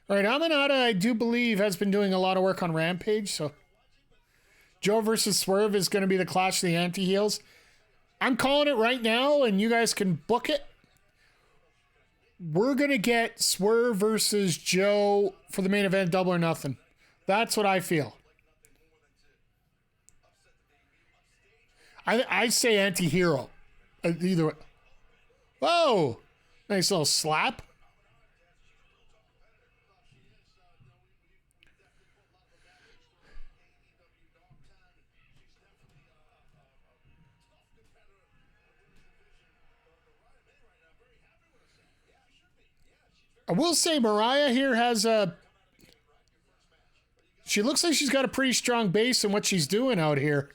All right, Aminata, I do believe, has been doing a lot of work on Rampage, so Joe versus Swerve is going to be the clash of the anti-heels. I'm calling it right now, and you guys can book it. We're going to get Swerve versus Joe for the main event, Double or Nothing. That's what I feel. I say anti-hero. Either way. Whoa! Nice little slap. I will say Mariah here has a... She looks like she's got a pretty strong base in what she's doing out here.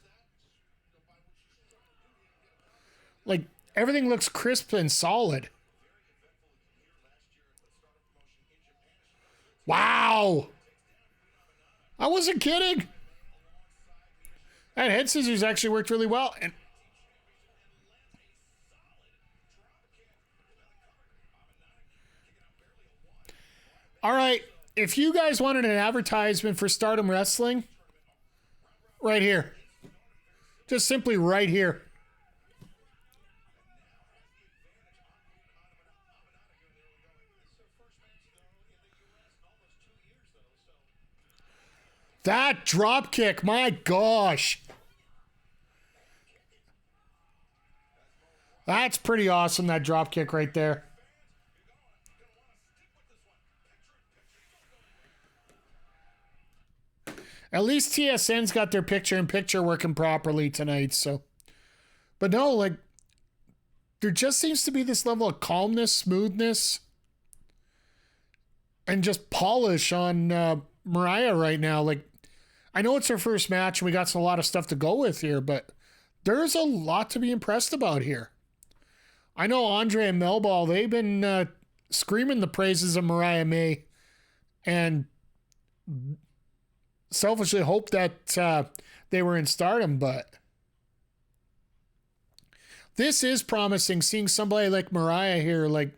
Like, everything looks crisp and solid. Wow! I wasn't kidding. That head scissors actually worked really well. And all right, if you guys wanted an advertisement for Stardom Wrestling, right here. Just simply right here. That drop kick, my gosh. That's pretty awesome, that drop kick right there. At least TSN's got their picture-in-picture working properly tonight, so. But no, like, there just seems to be this level of calmness, smoothness, and just polish on Mariah right now. Like, I know it's her first match, and we got a lot of stuff to go with here, but there's a lot to be impressed about here. I know Andre and Melball, they've been screaming the praises of Mariah May, and selfishly hope that they were in Stardom, but this is promising, seeing somebody like Mariah here. Like,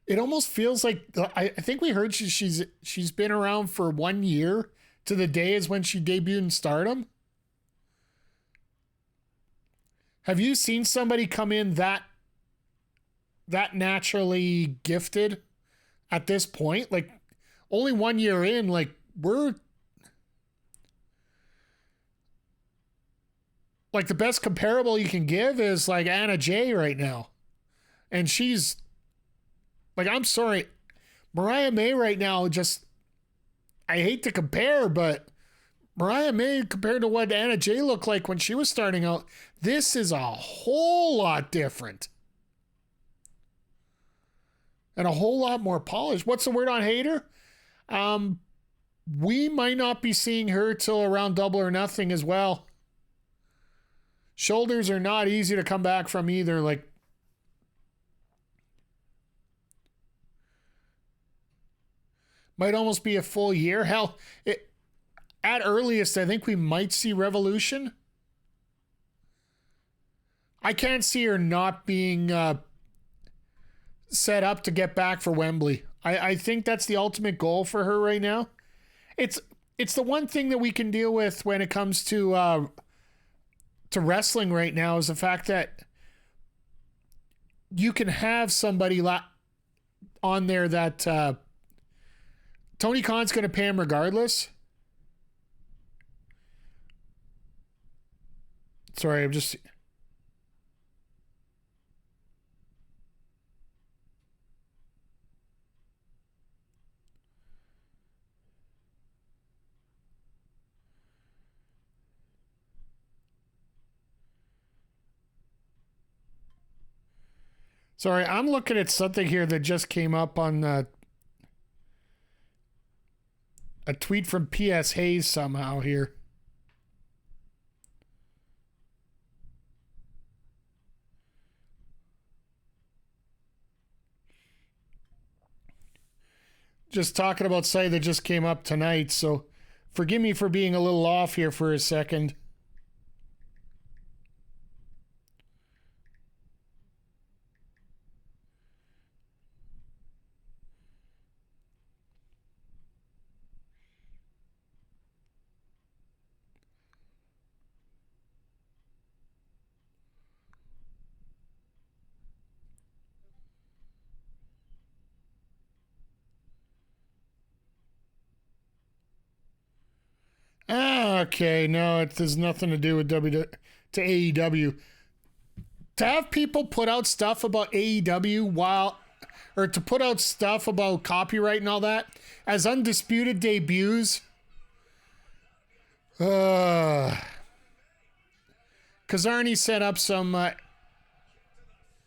it almost feels like, I think we heard she's been around for 1 year to the day is when she debuted in Stardom. Have you seen somebody come in that naturally gifted at this point? Like, only 1 year in, like, we're like, the best comparable you can give is like Anna Jay right now. And she's like, I'm sorry, Mariah May right now, just, I hate to compare, but Mariah May compared to what Anna Jay looked like when she was starting out, this is a whole lot different. And a whole lot more polished. What's the word on Hater? We might not be seeing her till around Double or Nothing as well. Shoulders are not easy to come back from either. Like, Might almost be a full year. Hell, at earliest, I think we might see Revolution. I can't see her not being set up to get back for Wembley. I think that's the ultimate goal for her right now. It's the one thing that we can deal with when it comes to wrestling right now is the fact that you can have somebody on there that Tony Khan's going to pay him regardless. Sorry, I'm just... Sorry, I'm looking at something here that just came up on a tweet from P.S. Hayes somehow here. Just talking about something that just came up tonight, so forgive me for being a little off here for a second. Okay, no, it has nothing to do with AEW. To have people put out stuff about AEW or to put out stuff about copyright and all that as undisputed debuts. Kazarni set up some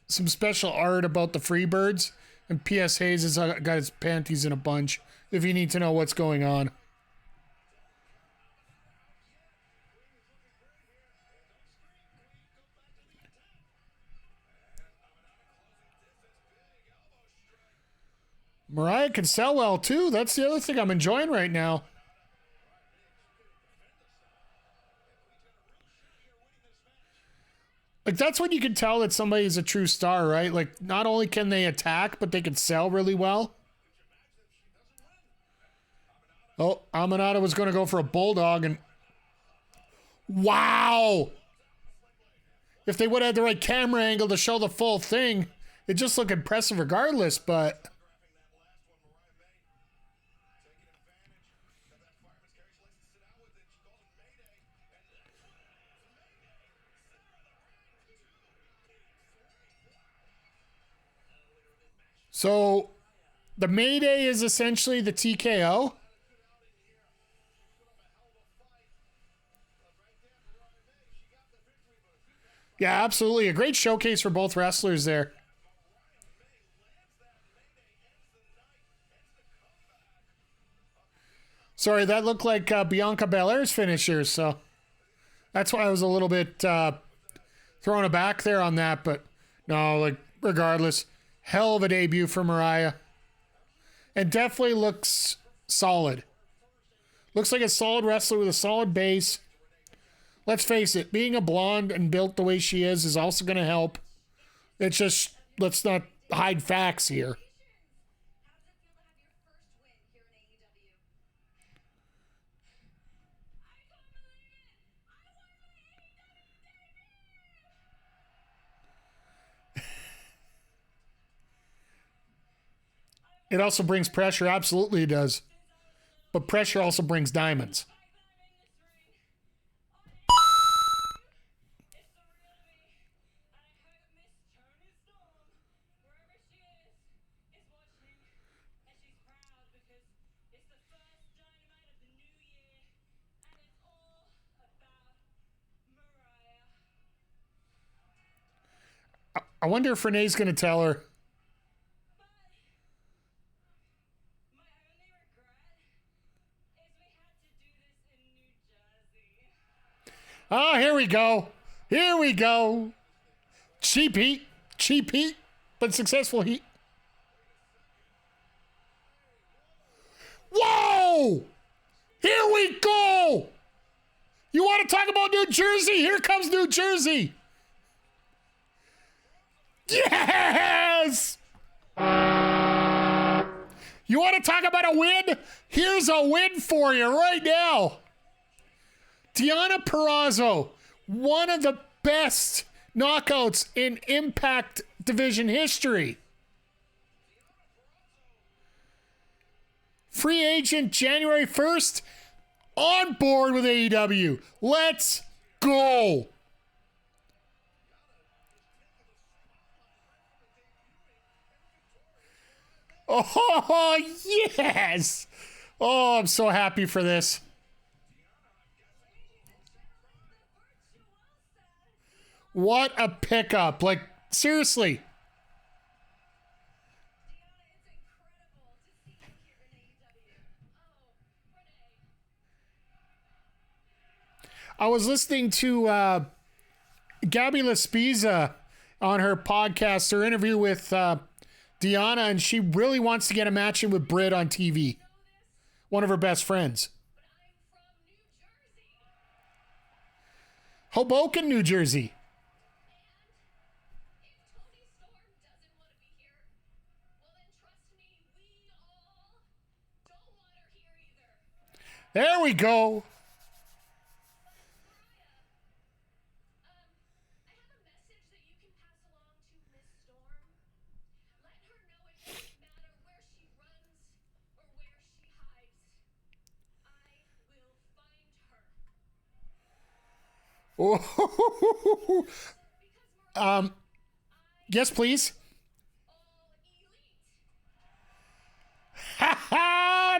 special art about the Freebirds, and P.S. Hayes has got his panties in a bunch if you need to know what's going on. Mariah can sell well, too. That's the other thing I'm enjoying right now. Like, that's when you can tell that somebody is a true star, right? Like, not only can they attack, but they can sell really well. Oh, Aminata was going to go for a bulldog, and... Wow! If they would have had the right camera angle to show the full thing, it just looked impressive regardless, but... So, the Mayday is essentially the TKO. Yeah, absolutely. A great showcase for both wrestlers there. Sorry, that looked like Bianca Belair's finisher, so that's why I was a little bit thrown aback there on that. But no, like, regardless, hell of a debut for Mariah. And definitely looks solid. Looks like a solid wrestler with a solid base. Let's face it, being a blonde and built the way she is also going to help. It's just, let's not hide facts here. It also brings pressure. Absolutely it does. But pressure also brings diamonds. I wonder if Renee's going to tell her. Oh, here we go. Here we go. Cheap heat. Cheap heat, but successful heat. Whoa! Here we go! You want to talk about New Jersey? Here comes New Jersey. Yes! You want to talk about a win? Here's a win for you right now. Deonna Purrazzo, one of the best knockouts in Impact Division history. Free agent January 1st, on board with AEW. Let's go. Oh, yes. Oh, I'm so happy for this. What a pickup. Like, seriously. I was listening to Gabby Laspiza on her podcast, her interview with Deonna, and she really wants to get a match in with Britt on TV. One of her best friends. Hoboken, New Jersey. There we go. Yes, please. Ha ha!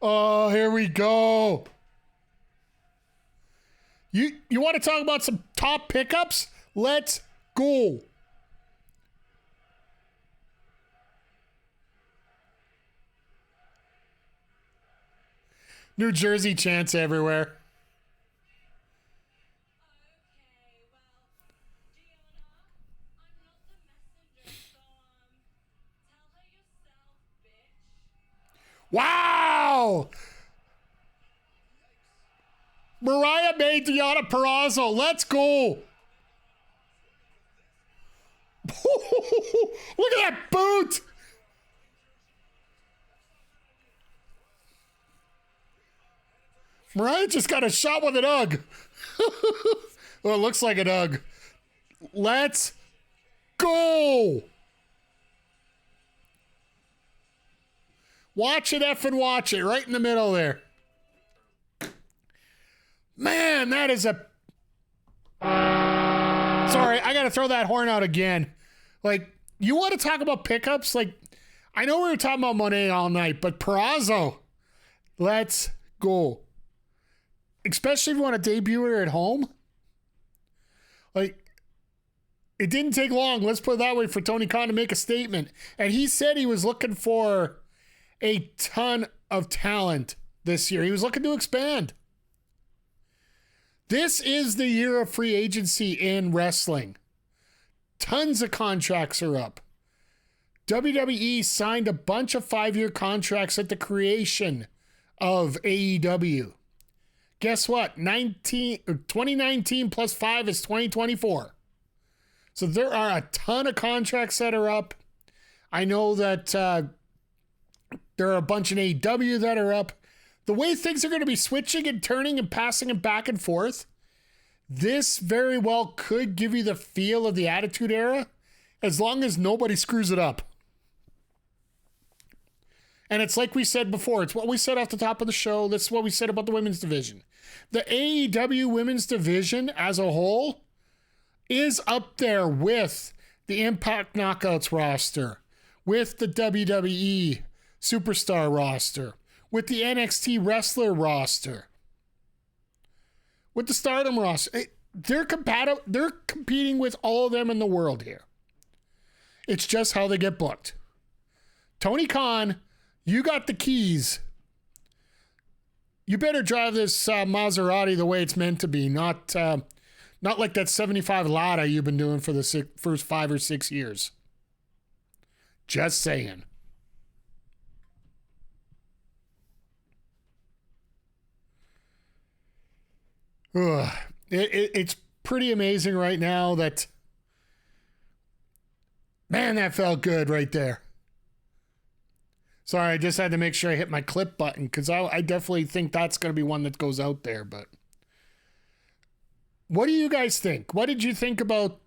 Oh, here we go. You want to talk about some top pickups? Let's go. New Jersey chants everywhere. Wow! Mariah May, Deonna Purrazzo. Let's go. Look at that boot. Mariah just got a shot with an UGG. Well, it looks like an UGG. Let's go. Watch it, effing watch it. Right in the middle there. Man, that is a... Sorry, I got to throw that horn out again. Like, you want to talk about pickups? Like, I know we were talking about Monet all night, but Purrazzo, let's go. Especially if you want to debut her at home. Like, it didn't take long, let's put it that way, for Tony Khan to make a statement. And he said he was looking for a ton of talent this year. He was looking to expand. This is the year of free agency in wrestling. Tons of contracts are up. WWE signed a bunch of 5-year contracts at the creation of AEW. Guess what? 2019 plus 5 is 2024. So there are a ton of contracts that are up. I know that there are a bunch in AEW that are up. The way things are going to be switching and turning and passing and back and forth, this very well could give you the feel of the Attitude Era, as long as nobody screws it up. And it's like we said before, it's what we said off the top of the show. This is what we said about the women's division. The AEW women's division as a whole is up there with the Impact Knockouts roster, with the WWE Superstar roster, with the NXT Wrestler roster, with the Stardom roster. They're compatible. They're competing with all of them in the world here. It's just how they get booked. Tony Khan, you got the keys. You better drive this Maserati the way it's meant to be, not like that 75 Lada you've been doing for the first 5 or 6 years. Just saying. Ugh. It's pretty amazing right now that, man, that felt good right there. Sorry, I just had to make sure I hit my clip button because I definitely think that's going to be one that goes out there. But what do you guys think? What did you think about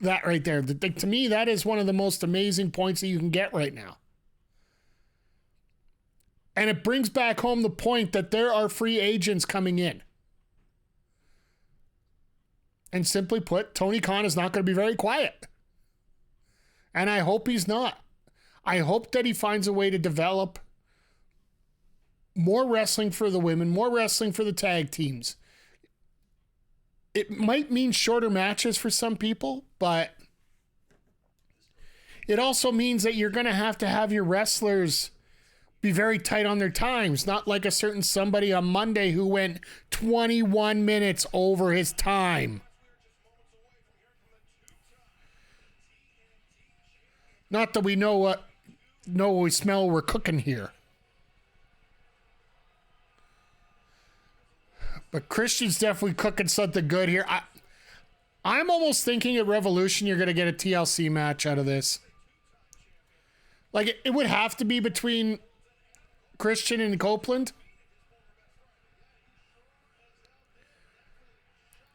that right there? To me, that is one of the most amazing points that you can get right now. And it brings back home the point that there are free agents coming in. And simply put, Tony Khan is not going to be very quiet. And I hope he's not. I hope that he finds a way to develop more wrestling for the women, more wrestling for the tag teams. It might mean shorter matches for some people, but it also means that you're going to have your wrestlers be very tight on their times, not like a certain somebody on Monday who went 21 minutes over his time. Not that we know what we smell we're cooking here. But Christian's definitely cooking something good here. I'm almost thinking at Revolution you're going to get a TLC match out of this. Like, it would have to be between Christian and Copeland.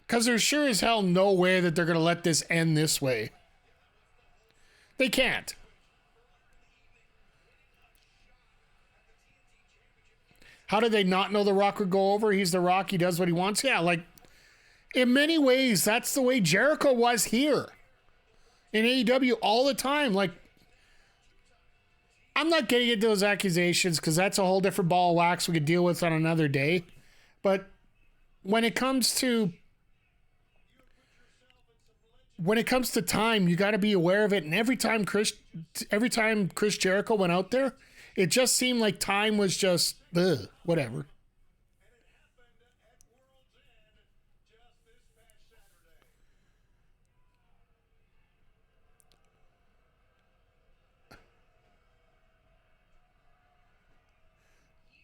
Because there's sure as hell no way that they're going to let this end this way. They can't. How did they not know The Rock would go over? He's The Rock. He does what he wants. Yeah, like, in many ways, that's the way Jericho was here in AEW all the time. Like, I'm not getting into those accusations because that's a whole different ball of wax we could deal with on another day. But when it comes to time, you got to be aware of it. And every time Chris Jericho went out there, it just seemed like time was just whatever.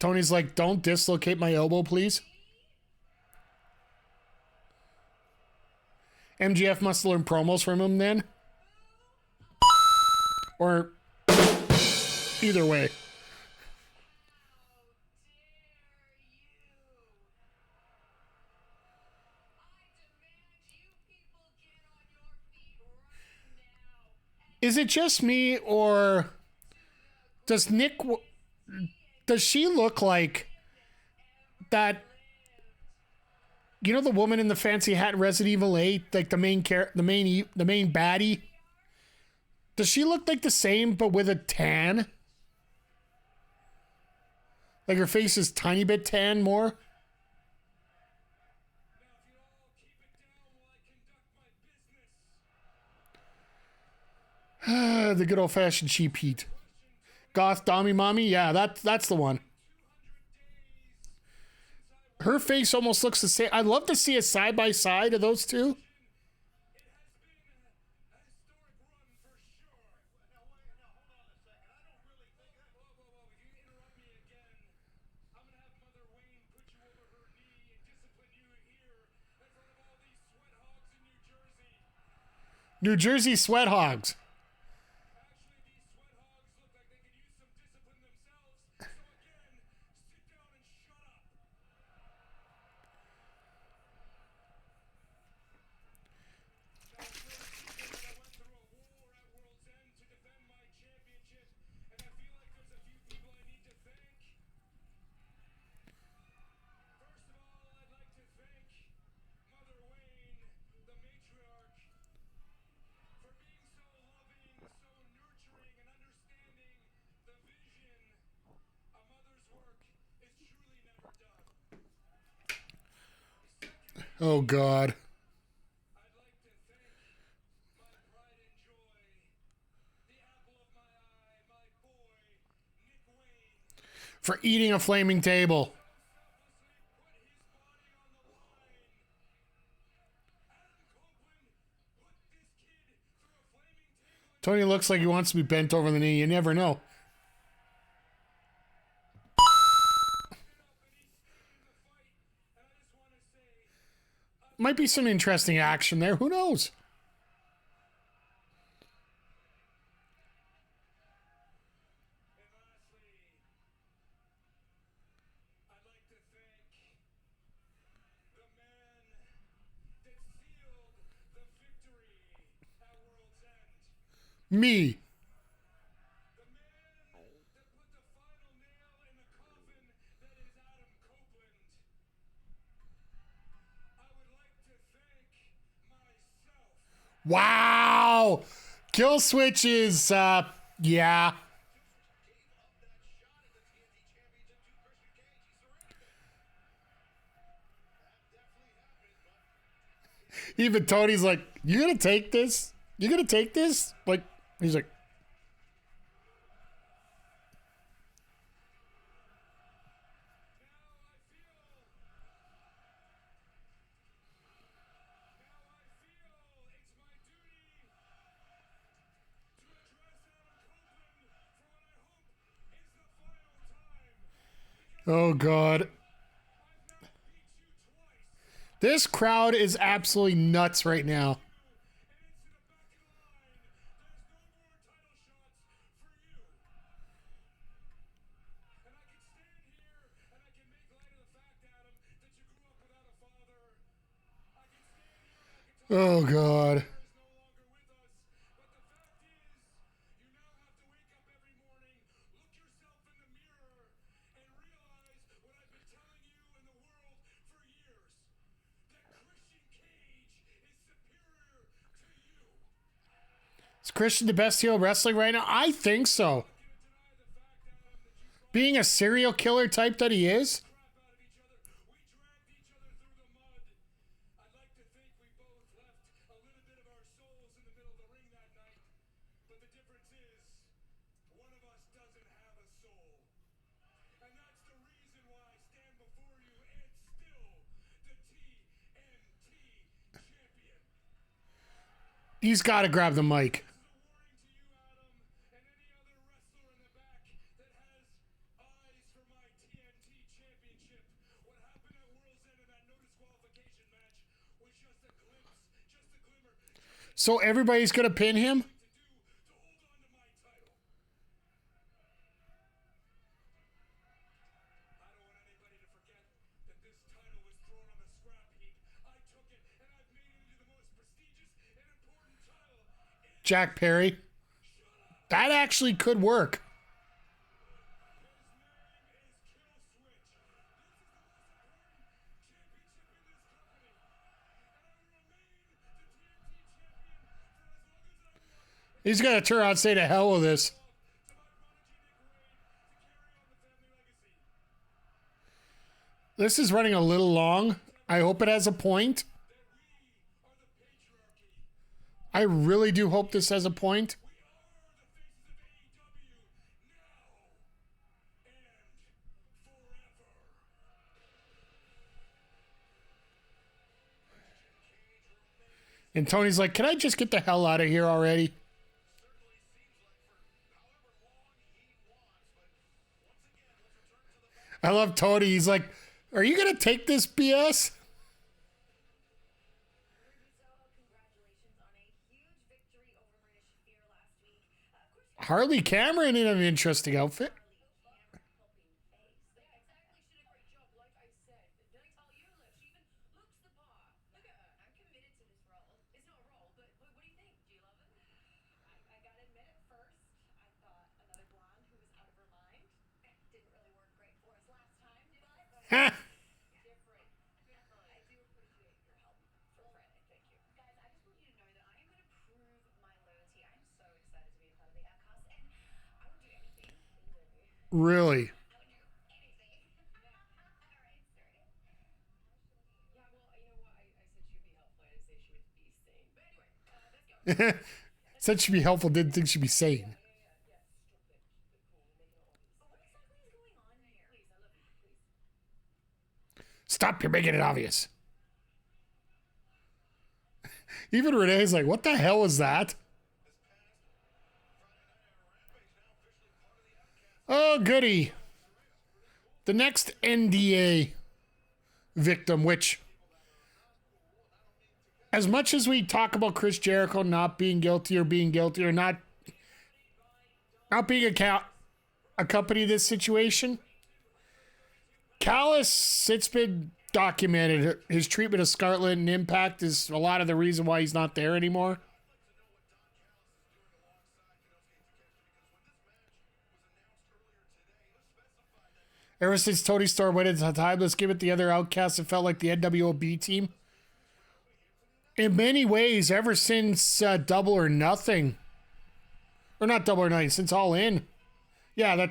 Tony's like, don't dislocate my elbow, please. MGF must learn promos from him then. Or either way. Is it just me, or does she look like that? You know the woman in the fancy hat in Resident Evil 8, like the main baddie? Does she look like the same but with a tan? Like her face is tiny bit tan more? The good old-fashioned cheap heat. Goth Dommy Mommy? Yeah, that's the one. Her face almost looks the same. I'd love to see a side-by-side of those two. New Jersey sweat hogs. Oh, God. For eating a flaming table. Tony looks like he wants to be bent over the knee. You never know. Might be some interesting action there. Who knows? Me. Wow. Kill switch is, yeah. Even Tony's like, you gonna take this? You gonna take this? Like, he's like, oh, God. This crowd is absolutely nuts right now. Oh, God. Is Christian the best heel wrestling right now? I think so. Being a serial killer type that he is. He's got to grab the mic. So everybody's going to pin him? Jack Perry. That actually could work. He's got to turn around and say to hell with this. This is running a little long. I hope it has a point. I really do hope this has a point. And Tony's like, can I just get the hell out of here already? I love Tony. He's like, are you going to take this BS? Harley Cameron in an interesting outfit. Really? Said she'd be helpful, didn't think she'd be sane. Stop, you're making it obvious. Even Renee's like, what the hell is that? Oh, goody. The next NDA victim, which, as much as we talk about Chris Jericho not being guilty or being guilty or not being a company in this situation, Callis, it's been documented. His treatment of Scarlett and Impact is a lot of the reason why he's not there anymore. Ever since Tony Storm went into Timeless Gimmick, the other Outcasts, it felt like the NWOB team. In many ways, ever since Double or Nothing, or not Double or Nothing, since All In, yeah,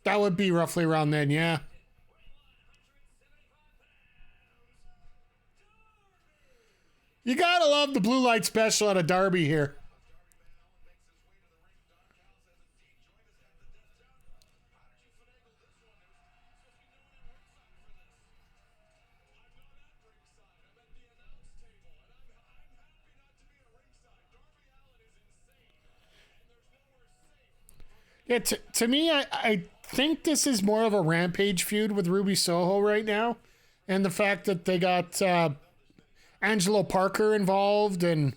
that would be roughly around then, yeah. You gotta love the blue light special out of Darby here. Yeah, to me, I think this is more of a Rampage feud with Ruby Soho right now. And the fact that they got Angelo Parker involved and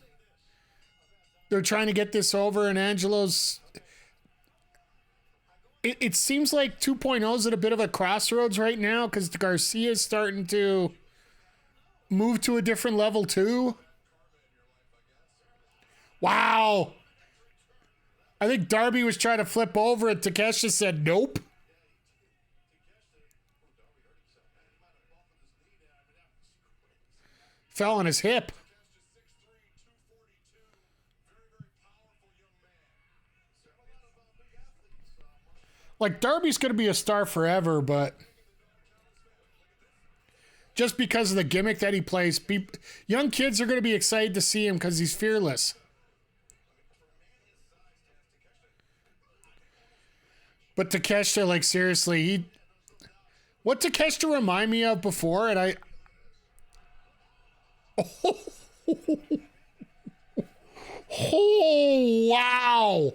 they're trying to get this over, and Angelo's... It seems like 2.0 is at a bit of a crossroads right now because Garcia is starting to move to a different level too. Wow. I think Darby was trying to flip over and Takeshita said nope. Fell on his hip. Like, Darby's going to be a star forever, but just because of the gimmick that he plays, young kids are going to be excited to see him because he's fearless. But Takeshita, like, seriously, what Takeshita remind me of before, and I... Oh, wow.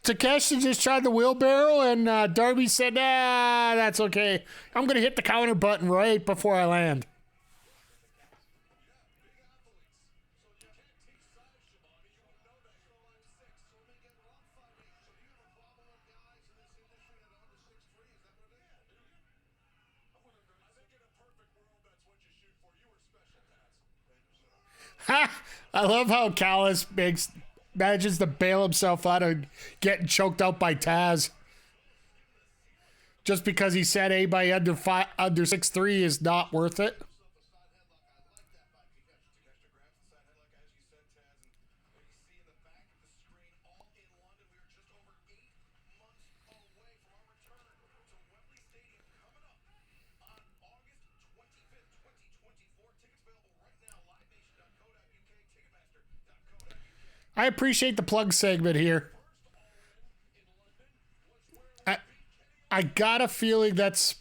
Takeshita just tried the wheelbarrow, and Darby said, that's okay. I'm going to hit the counter button right before I land. Ha! I love how Callis manages to bail himself out of getting choked out by Taz. Just because he said anybody under 6'3" is not worth it. I appreciate the plug segment here. I got a feeling that's...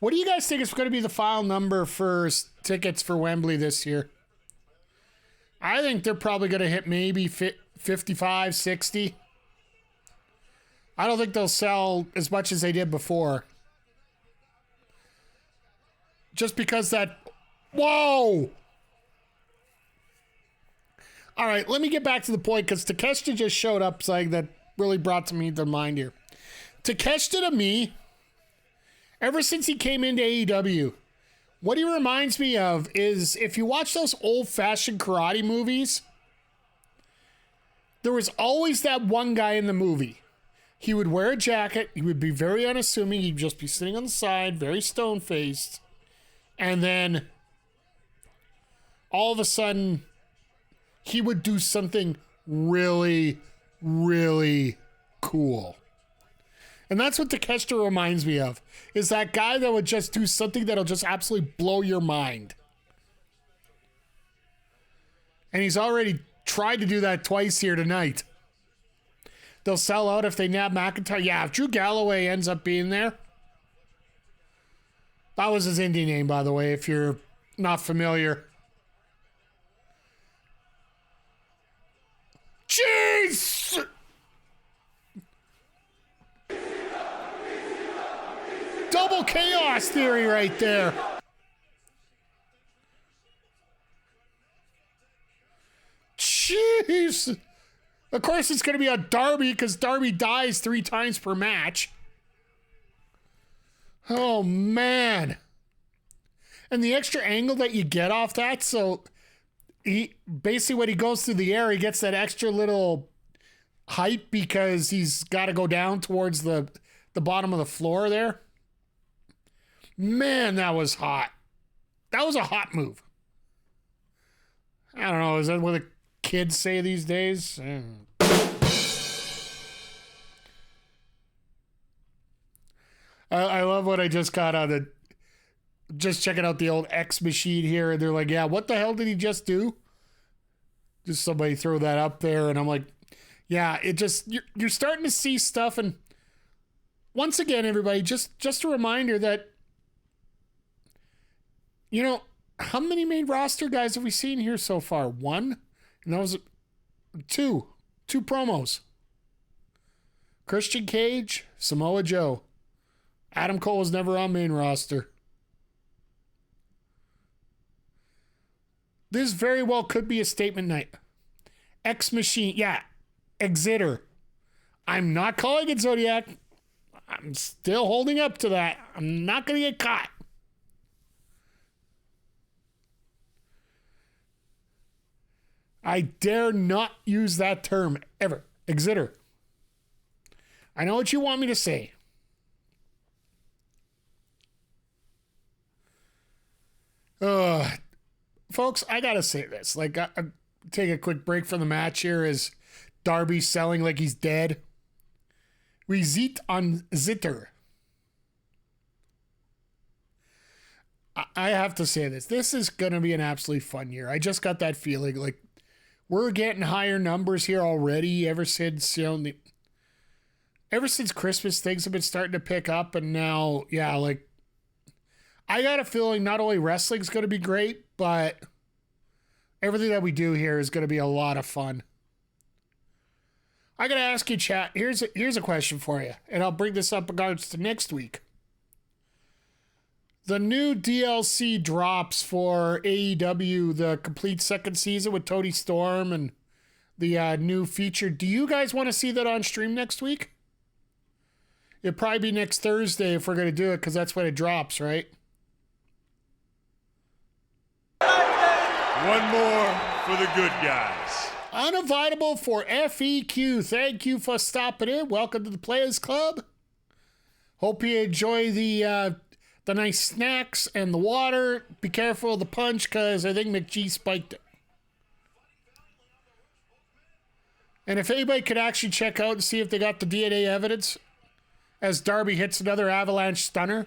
What do you guys think is going to be the final number for tickets for Wembley this year? I think they're probably going to hit maybe 55, 60. I don't think they'll sell as much as they did before. Just because that... Whoa! All right, let me get back to the point because Takeshita just showed up saying that really brought to me to mind here. Takeshita, to me, ever since he came into AEW, what he reminds me of is if you watch those old-fashioned karate movies, there was always that one guy in the movie. He would wear a jacket. He would be very unassuming. He'd just be sitting on the side, very stone-faced. And then all of a sudden... he would do something really, really cool. And that's what Takeshita reminds me of, is that guy that would just do something that'll just absolutely blow your mind. And he's already tried to do that twice here tonight. They'll sell out if they nab McIntyre. Yeah, if Drew Galloway ends up being there. That was his indie name, by the way, if you're not familiar. Jeez! chaos theory right there. Jeez. Of course it's going to be a Darby because Darby dies 3 times per match. Oh, man. And the extra angle that you get off that, so he basically when he goes through the air, he gets that extra little height because he's got to go down towards the bottom of the floor there. Man, that was hot. That was a hot move. I don't know. Is that what the kids say these days? I love what I just got on it. Just checking out the old X machine here, and they're like, yeah, what the hell did he just do? Just somebody throw that up there, and I'm like, yeah, it just, you're starting to see stuff, and once again, everybody, just a reminder that, you know, how many main roster guys have we seen here so far? 1? And that was 2 promos. Christian Cage, Samoa Joe. Adam Cole was never on main roster. This very well could be a statement night. X Machine, yeah, Exeter. I'm not calling it Zodiac. I'm still holding up to that. I'm not going to get caught. I dare not use that term ever. Exeter. I know what you want me to say. Folks, I gotta say this. Like, I take a quick break from the match here as Darby's selling like he's dead. We zit on Zitter. I have to say this. This is gonna be an absolutely fun year. I just got that feeling. Like, we're getting higher numbers here already ever since, you know, ever since Christmas, things have been starting to pick up. And now, yeah, like, I got a feeling not only wrestling's going to be great, but everything that we do here is going to be a lot of fun. I got to ask you, chat, here's a question for you, and I'll bring this up in regards to next week. The new DLC drops for AEW, the complete second season with Tony Storm and the new feature. Do you guys want to see that on stream next week? It'll probably be next Thursday if we're going to do it, because that's when it drops, right? One more for the good guys. Unavoidable for FEQ. Thank you for stopping in. Welcome to the Players Club. Hope you enjoy the nice snacks and the water. Be careful of the punch, because I think McGee spiked it. And if anybody could actually check out and see if they got the DNA evidence as Darby hits another avalanche stunner.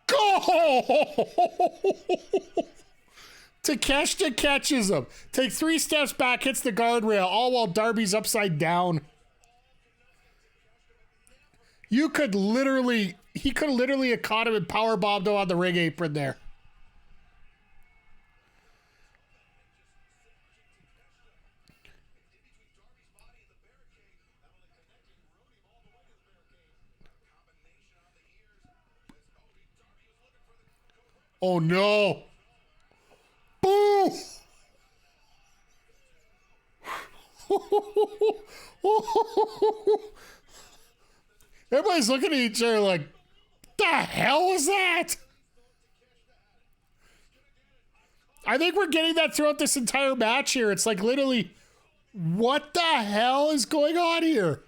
Go! Takeshita catches him. Takes 3 steps back, hits the guardrail, all while Darby's upside down. He could literally have caught him and powerbombed him on the ring apron there. Oh no! Boo! Everybody's looking at each other like, the hell was that? I think we're getting that throughout this entire match here. It's like literally, what the hell is going on here?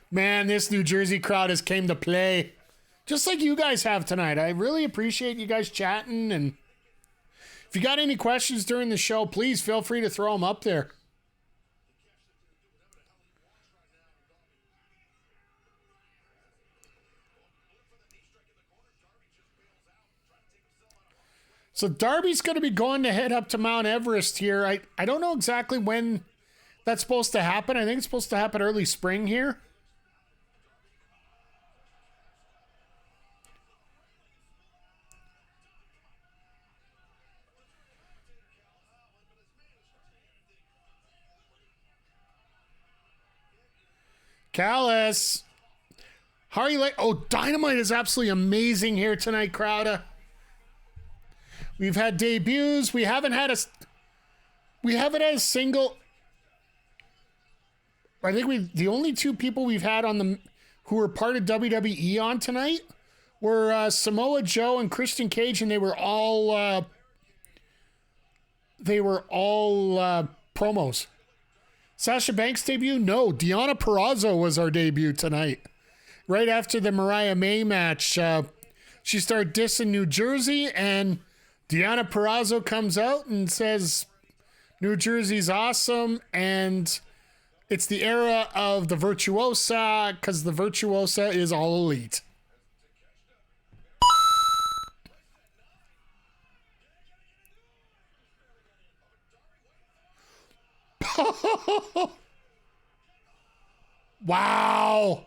Man, this New Jersey crowd has came to play. Just like you guys have tonight. I really appreciate you guys chatting. And if you got any questions during the show, please feel free to throw them up there. So Darby's going to be going to head up to Mount Everest here. I don't know exactly when that's supposed to happen. I think it's supposed to happen early spring here. Callis. How are you like? Oh, Dynamite is absolutely amazing here tonight, Crowder. We've had debuts. We haven't had a single. I think the only two people we've had on the who were part of WWE on tonight were Samoa Joe and Christian Cage, and they were all promos. Sasha Banks' debut? No, Deonna Purrazzo was our debut tonight. Right after the Mariah May match, she started dissing New Jersey, and Deonna Purrazzo comes out and says New Jersey's awesome, and it's the era of the Virtuosa, because the Virtuosa is all elite. Wow.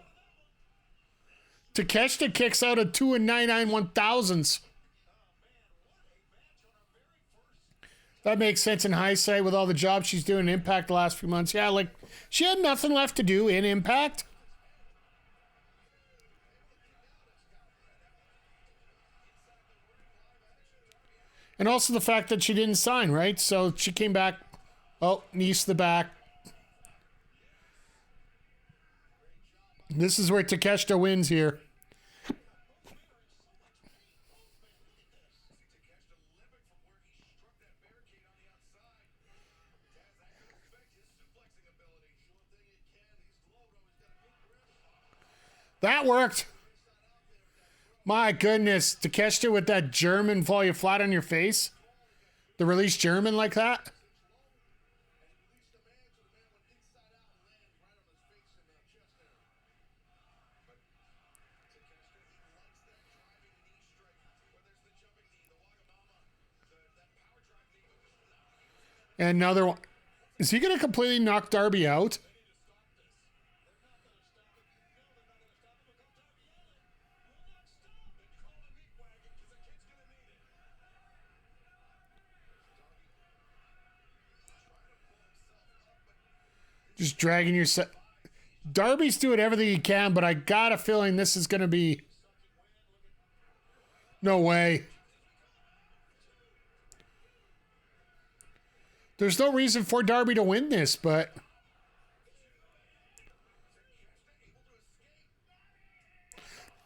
Takeshita kicks out a 2 and 9 1/1000s. That makes sense in hindsight with all the jobs she's doing in Impact the last few months. Yeah, like she had nothing left to do in Impact. And also the fact that she didn't sign, right? So she came back. Oh, knees to the back. This is where Takeshita wins here. That worked. My goodness. Takeshita with that German fall you flat on your face. The release German like that. And another one. Is he going to completely knock Darby out? Just dragging yourself. Darby's doing everything he can, but I got a feeling this is going to be... No way. There's no reason for Darby to win this, but...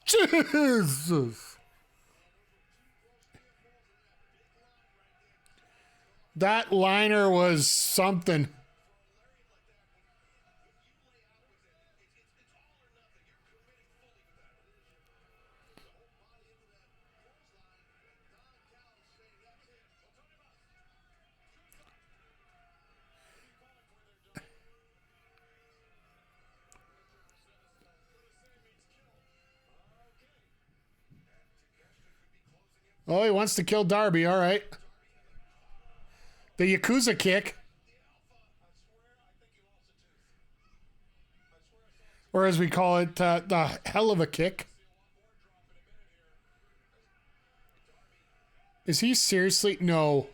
Jesus! That liner was something. Oh, he wants to kill Darby. All right. The Yakuza kick. Or as we call it, the hell of a kick. Is he seriously? No.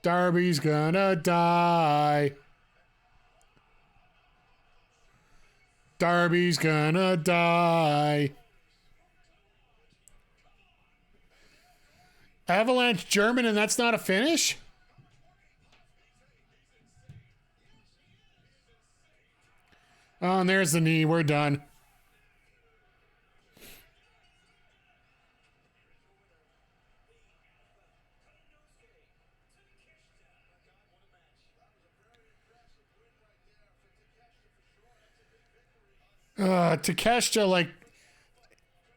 Darby's gonna die. Darby's gonna die. Avalanche German, and that's not a finish? Oh, and there's the knee. We're done. Takeshita, like,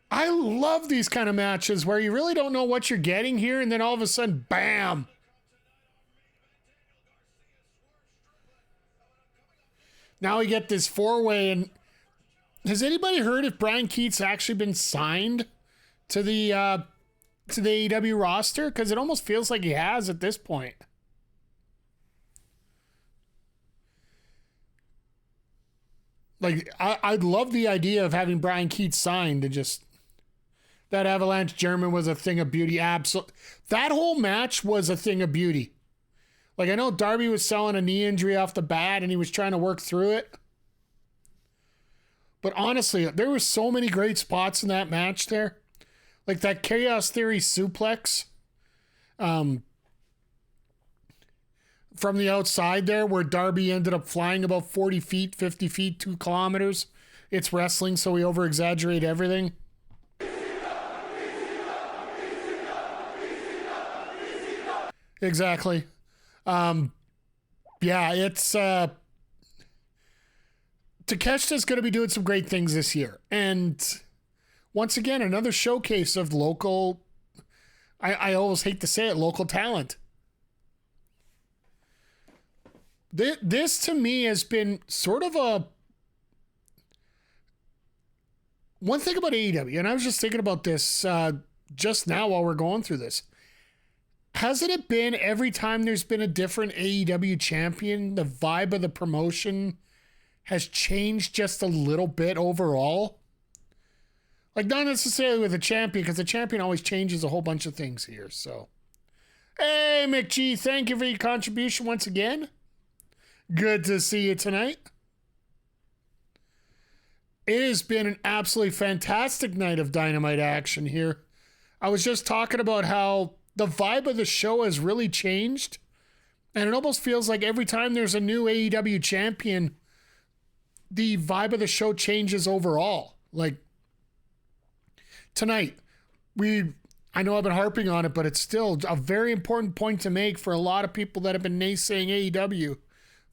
I love these kind of matches where you really don't know what you're getting here, and then all of a sudden, bam. Now we get this four-way, and has anybody heard if Bryan Keith's actually been signed to the AEW roster? Because it almost feels like he has at this point. Like, I'd love the idea of having Bryan Keith signed to just... That Avalanche German was a thing of beauty. Absolutely. That whole match was a thing of beauty. Like, I know Darby was selling a knee injury off the bat and he was trying to work through it. But honestly, there were so many great spots in that match there. Like that Chaos Theory suplex from the outside there where Darby ended up flying about 40 feet, 50 feet, 2 kilometers. It's wrestling, so we over-exaggerate everything. Exactly. Yeah, it's Takeshita's going to be doing some great things this year. And once again, another showcase of local, I always hate to say it, local talent. This to me has been sort of a, one thing about AEW, and I was just thinking about this just now while we're going through this. Hasn't it been every time there's been a different AEW champion, the vibe of the promotion has changed just a little bit overall? Like, not necessarily with a champion, because the champion always changes a whole bunch of things here. So, hey, McG, thank you for your contribution once again. Good to see you tonight. It has been an absolutely fantastic night of Dynamite action here. I was just talking about how the vibe of the show has really changed. And it almost feels like every time there's a new AEW champion, the vibe of the show changes overall. Like tonight, I know I've been harping on it, but it's still a very important point to make for a lot of people that have been naysaying AEW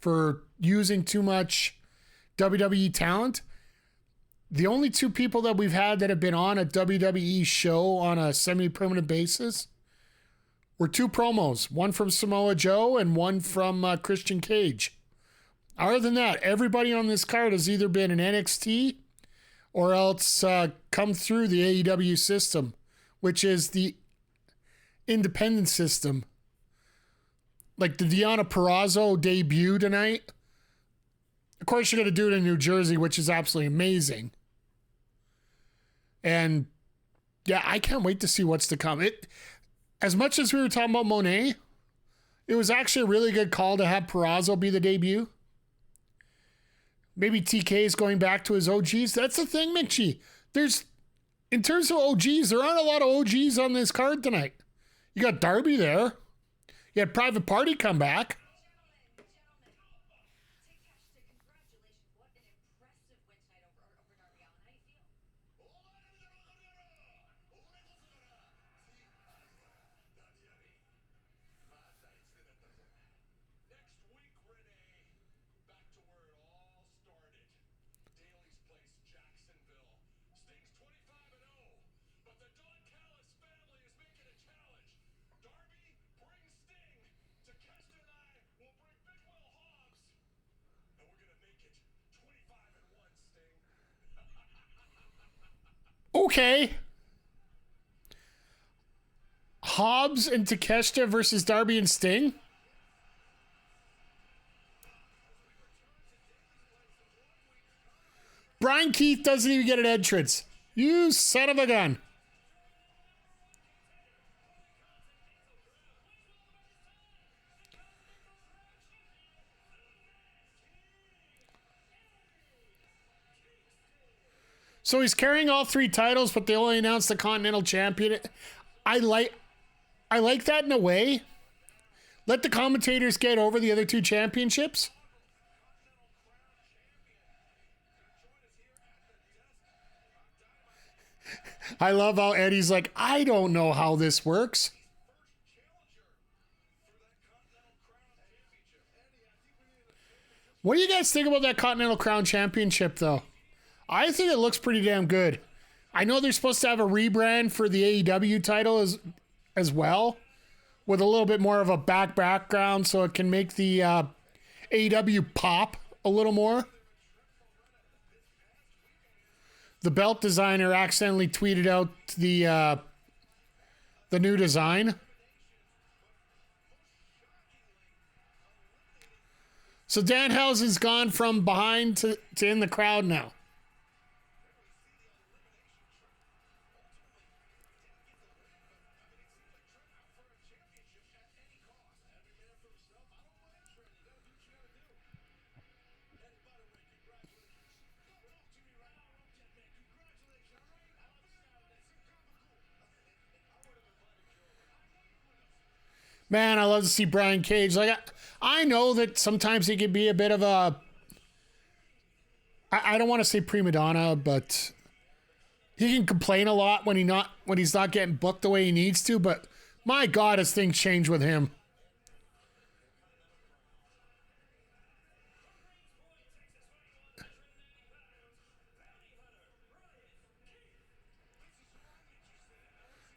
for using too much WWE talent. The only two people that we've had that have been on a WWE show on a semi-permanent basis were 2 promos, one from Samoa Joe and one from Christian Cage. Other than that, everybody on this card has either been in NXT or else come through the AEW system, which is the independent system. Like the Deonna Purrazzo debut tonight. Of course, you're going to do it in New Jersey, which is absolutely amazing. And yeah, I can't wait to see what's to come. As much as we were talking about Monet, it was actually a really good call to have Purrazzo be the debut. Maybe TK is going back to his OGs. That's the thing, Mitchie. In terms of OGs, there aren't a lot of OGs on this card tonight. You got Darby there. You had Private Party come back. Okay. Hobbs and Takeshita versus Darby and Sting. Bryan Keith doesn't even get an entrance. You son of a gun. So he's carrying all 3 titles, but they only announced the Continental Champion. I like that in a way. Let the commentators get over the other 2 championships. I love how Eddie's like, I don't know how this works. What do you guys think about that Continental Crown Championship, though? I think it looks pretty damn good. I know they're supposed to have a rebrand for the AEW title as well, with a little bit more of a background so it can make the AEW pop a little more. The belt designer accidentally tweeted out the new design. So Danhausen's gone from behind to in the crowd now. Man, I love to see Brian Cage. Like, I know that sometimes he can be a bit of a, I don't want to say prima donna, but he can complain a lot when he's not getting booked the way he needs to. But my God, has things changed with him.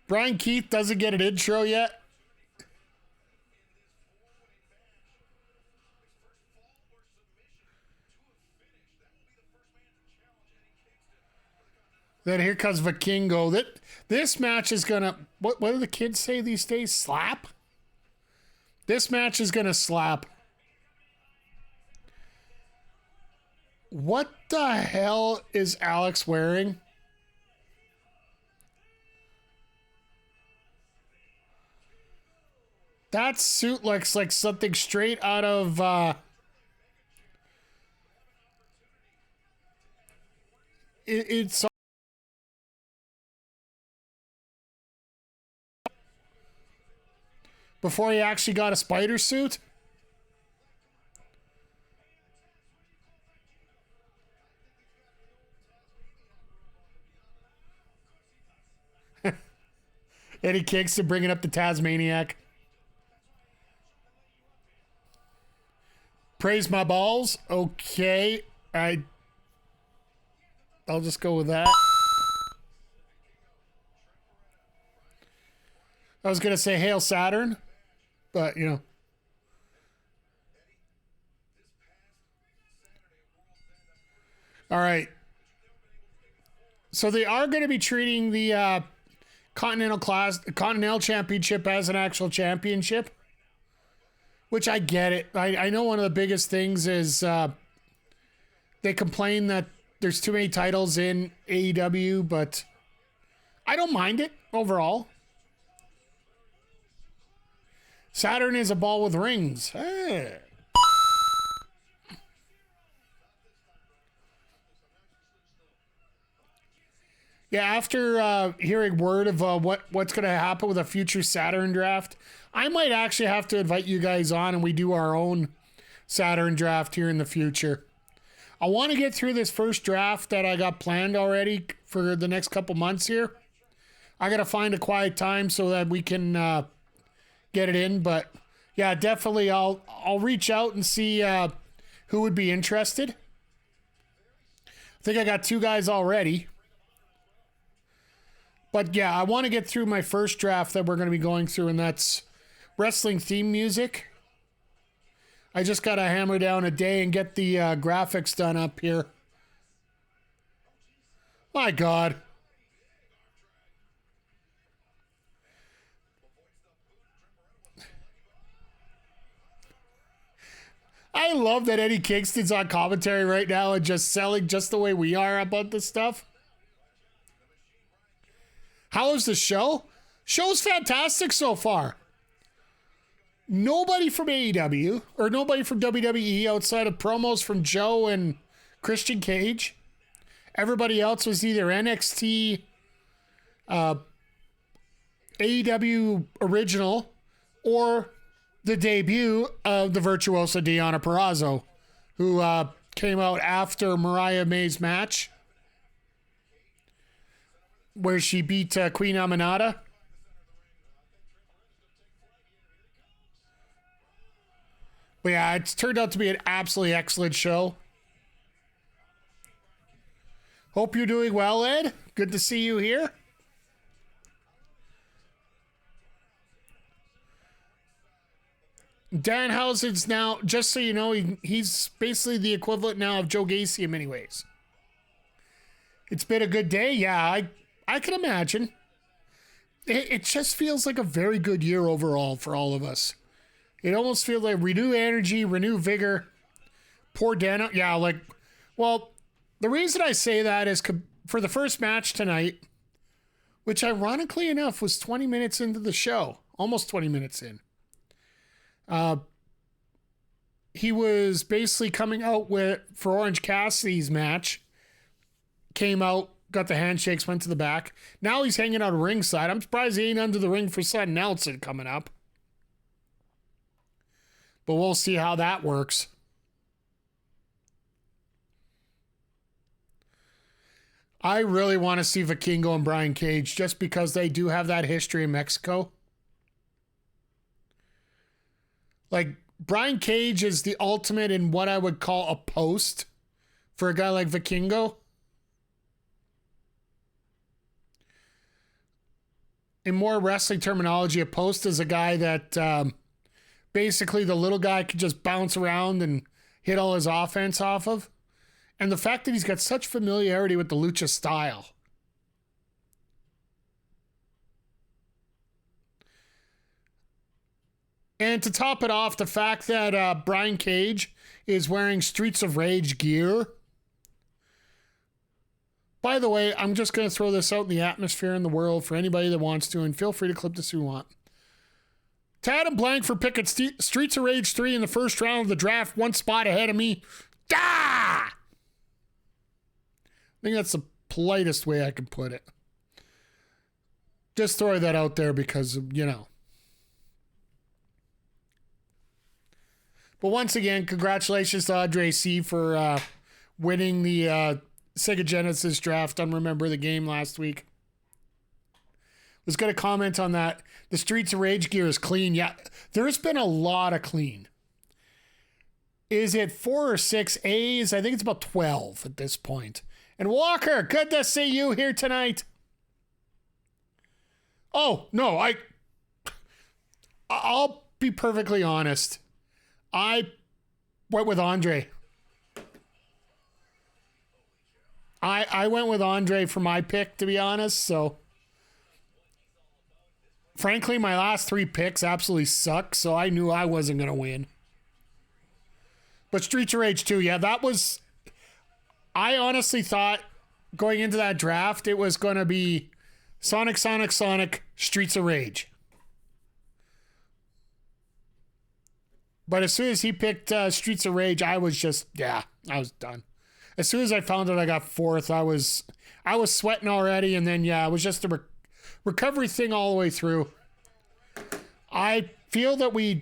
Bryan Keith doesn't get an intro yet. Then here comes Vikingo. This match is gonna, what do the kids say these days? Slap? This match is gonna slap. What the hell is Alex wearing? That suit looks like something straight out of it's before he actually got a spider suit. Eddie Kingston bringing up the Tasmaniac. Praise my balls. Okay. I'll just go with that. I was going to say Hail Saturn, but you know. All right. So they are going to be treating the Continental Championship as an actual championship. Which I get it. I know one of the biggest things is they complain that there's too many titles in AEW, but I don't mind it overall. Saturn is a ball with rings. Hey. Yeah, after hearing word of what's going to happen with a future Saturn draft, I might actually have to invite you guys on and we do our own Saturn draft here in the future. I want to get through this first draft that I got planned already for the next couple months here. I got to find a quiet time so that we can get it in. But yeah, definitely I'll reach out and see who would be interested. I think I got 2 guys already. But yeah, I want to get through my first draft that we're going to be going through, and that's wrestling theme music. I just got to hammer down a day and get the graphics done up here. My God. I love that Eddie Kingston's on commentary right now and just selling just the way we are about this stuff. How is the show? Show's fantastic so far. Nobody from AEW or nobody from WWE outside of promos from Joe and Christian Cage. Everybody else was either NXT, AEW original, or the debut of the virtuosa Deonna Purrazzo, who came out after Mariah May's match, where she beat Queen Aminata. But yeah, it's turned out to be an absolutely excellent show. Hope you're doing well, Ed. Good to see you here. Danhausen's now, just so you know, he's basically the equivalent now of Joe Gacy in many ways. It's been a good day. Yeah, I can imagine. It just feels like a very good year overall for all of us. It almost feels like renew energy, renew vigor. Poor Dan. Yeah, like, well, the reason I say that is for the first match tonight, which ironically enough was 20 minutes into the show, almost 20 minutes in. He was basically coming out for Orange Cassidy's match. Came out, got the handshakes, went to the back. Now he's hanging out ringside. I'm surprised he ain't under the ring for Sutton Nelson coming up. But we'll see how that works. I really want to see Vikingo and Bryan Cage just because they do have that history in Mexico. Like, Bryan Cage is the ultimate in what I would call a post for a guy like Vikingo. In more wrestling terminology, a post is a guy that basically the little guy could just bounce around and hit all his offense off of. And the fact that he's got such familiarity with the lucha style. And to top it off, the fact that Bryan Cage is wearing Streets of Rage gear. By the way, I'm just going to throw this out in the atmosphere in the world for anybody that wants to, and feel free to clip this if you want. Tad and Blank for picking Streets of Rage 3 in the first round of the draft, one spot ahead of me. Da! I think that's the politest way I can put it. Just throw that out there because, you know. But once again, congratulations to Andre C. for winning the Sega Genesis draft on Remember the Game last week. Was going to comment on that. The Streets of Rage gear is clean. Yeah, there's been a lot of clean. Is it 4 or 6 A's? I think it's about 12 at this point. And Walker, good to see you here tonight. Oh, no, I'll be perfectly honest. I went with Andre. I went with Andre for my pick, to be honest, so frankly, my last 3 picks absolutely suck, so I knew I wasn't going to win. But Streets of Rage 2, yeah, that was... I honestly thought going into that draft, it was going to be Sonic, Streets of Rage. But as soon as he picked Streets of Rage, I was just, I was done. As soon as I found out I got 4th, I was sweating already, and then, it was just a recovery thing all the way through. I feel that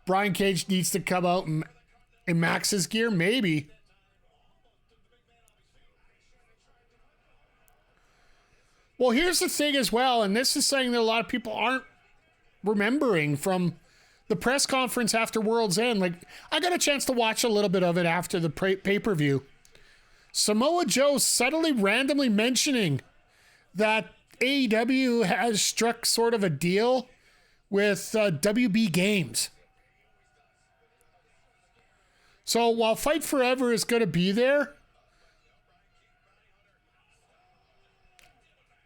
Bryan Cage needs to come out in Max's gear, maybe. Well, here's the thing as well, and this is something that a lot of people aren't remembering from the press conference after World's End. Like, I got a chance to watch a little bit of it after the pay-per-view. Samoa Joe subtly randomly mentioning that AEW has struck sort of a deal with WB Games. So while Fight Forever is going to be there,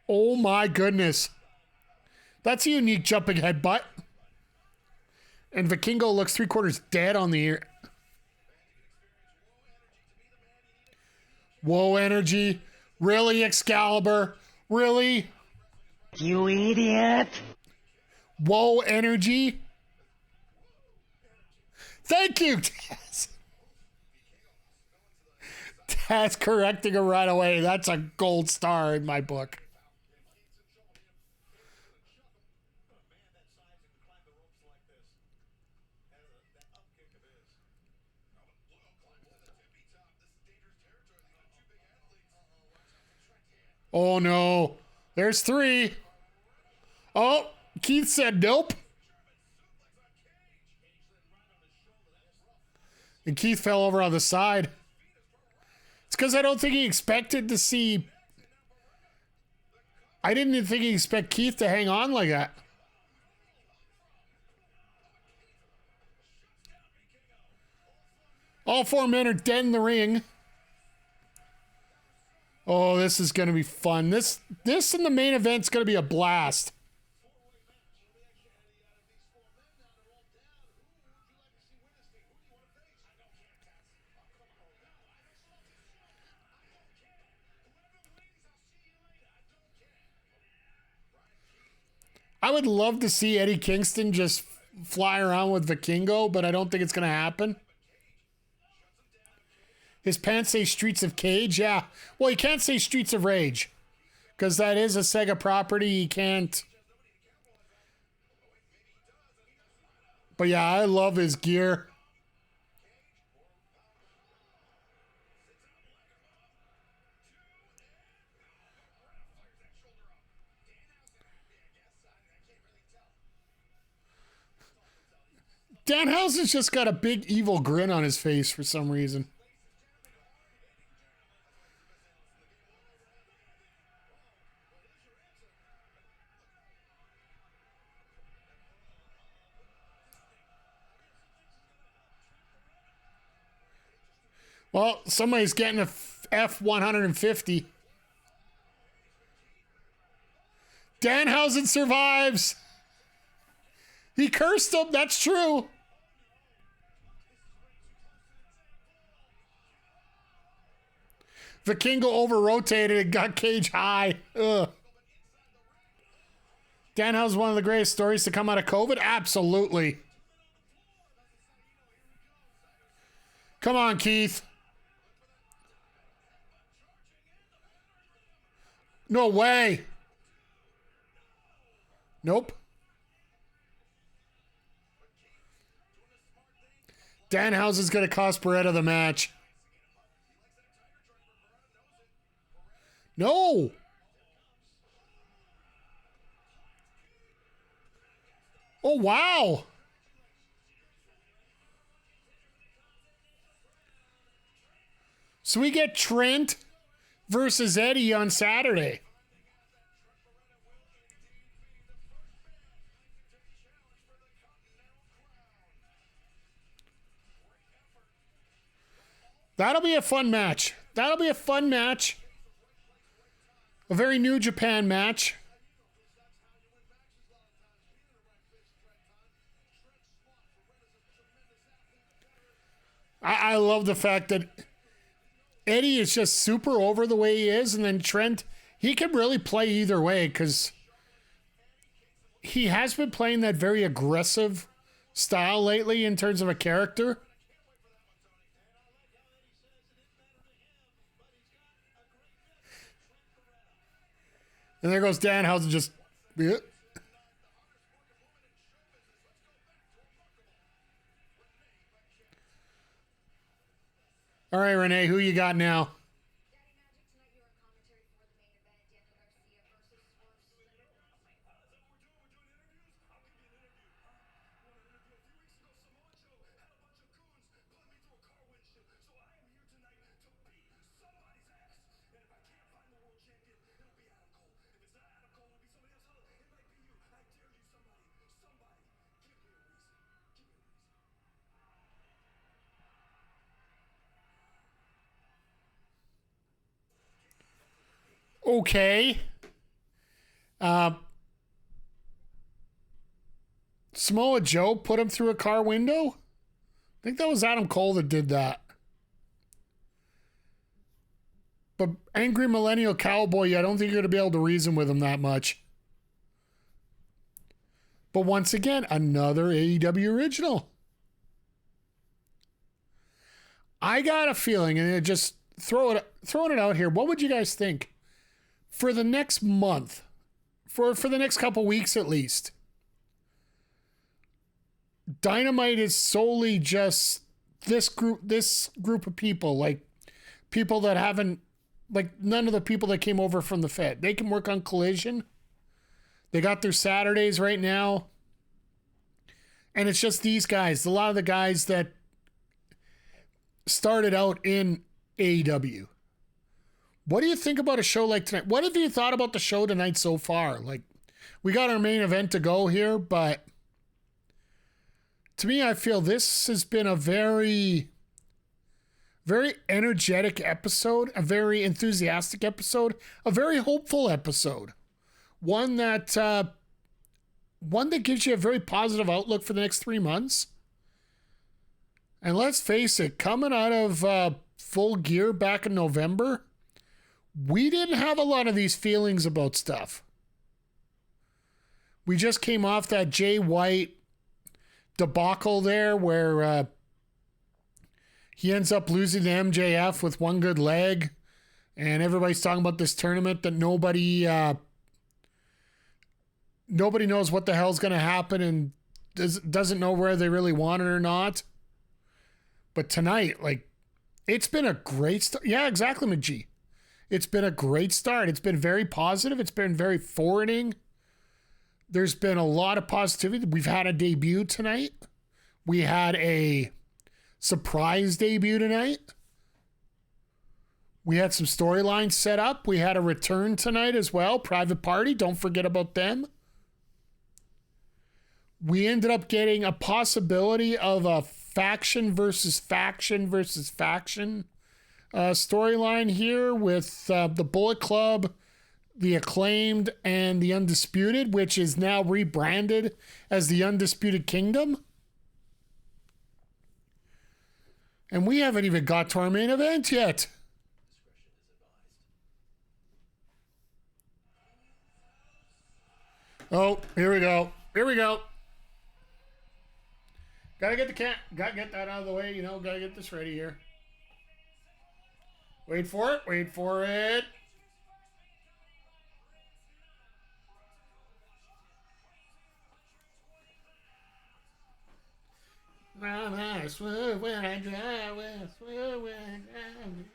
oh my goodness. That's a unique jumping headbutt. And Vikingo looks 3/4 dead on the ear. Whoa, energy. Really, Excalibur? Really? You idiot. Whoa, energy. Thank you, Taz. Taz correcting her right away. That's a gold star in my book. Oh, no. There's 3. Oh, Keith said nope. And Keith fell over on the side. It's because I don't think he expected to see... I didn't even think he expect Keith to hang on like that. All 4 men are dead in the ring. Oh, this is going to be fun. This in the main event's going to be a blast. I would love to see Eddie Kingston just fly around with Vikingo, but I don't think it's going to happen. His pants say Streets of Cage. Yeah. Well, he can't say Streets of Rage because that is a Sega property. He can't. But yeah, I love his gear. Danhausen's just got a big evil grin on his face for some reason. Well, somebody's getting a F-150. Danhausen survives. He cursed him. That's true. Vikingo over-rotated and got cage high. Ugh. Danhausen's one of the greatest stories to come out of COVID? Absolutely. Come on, Keith. No way. Nope. Danhausen's going to cost Beretta the match. No. Oh, wow. So we get Trent versus Eddie on Saturday. That'll be a fun match. That'll be a fun match. A very New Japan match. I love the fact that Eddie is just super over the way he is, and then Trent, he can really play either way because he has been playing that very aggressive style lately in terms of a character. And there goes Danhausen just... Yeah. All right, Renee, who you got now? Okay. Samoa Joe put him through a car window? I think that was Adam Cole that did that. But Angry Millennial Cowboy, I don't think you're going to be able to reason with him that much. But once again, another AEW original. I got a feeling, and just throwing it out here, what would you guys think? For the next month, for the next couple weeks at least, Dynamite is solely just this group of people, like people that haven't, like none of the people that came over from the Fed. They can work on Collision. They got their Saturdays right now. And it's just these guys, a lot of the guys that started out in AEW. What do you think about a show like tonight? What have you thought about the show tonight so far? Like, we got our main event to go here, but to me, I feel this has been a very, very energetic episode, a very enthusiastic episode, a very hopeful episode. One that gives you a very positive outlook for the next 3 months. And let's face it, coming out of Full Gear back in November, we didn't have a lot of these feelings about stuff. We just came off that Jay White debacle there where he ends up losing to MJF with one good leg. And everybody's talking about this tournament that nobody knows what the hell's going to happen. And doesn't know where they really want it or not. But tonight, like, it's been a great start. Yeah, exactly, McGee. It's been a great start. It's been very positive. It's been very forwarding. There's been a lot of positivity. We've had a debut tonight. We had a surprise debut tonight. We had some storylines set up. We had a return tonight as well. Private Party. Don't forget about them. We ended up getting a possibility of a faction versus faction storyline here with the Bullet Club, the Acclaimed, and the Undisputed, which is now rebranded as the Undisputed Kingdom. And we haven't even got to our main event yet. Oh, here we go. Here we go. Gotta get that out of the way, you know, gotta get this ready here. Wait for it, wait for it. Mama, swerve when I drive, swerve when I drive.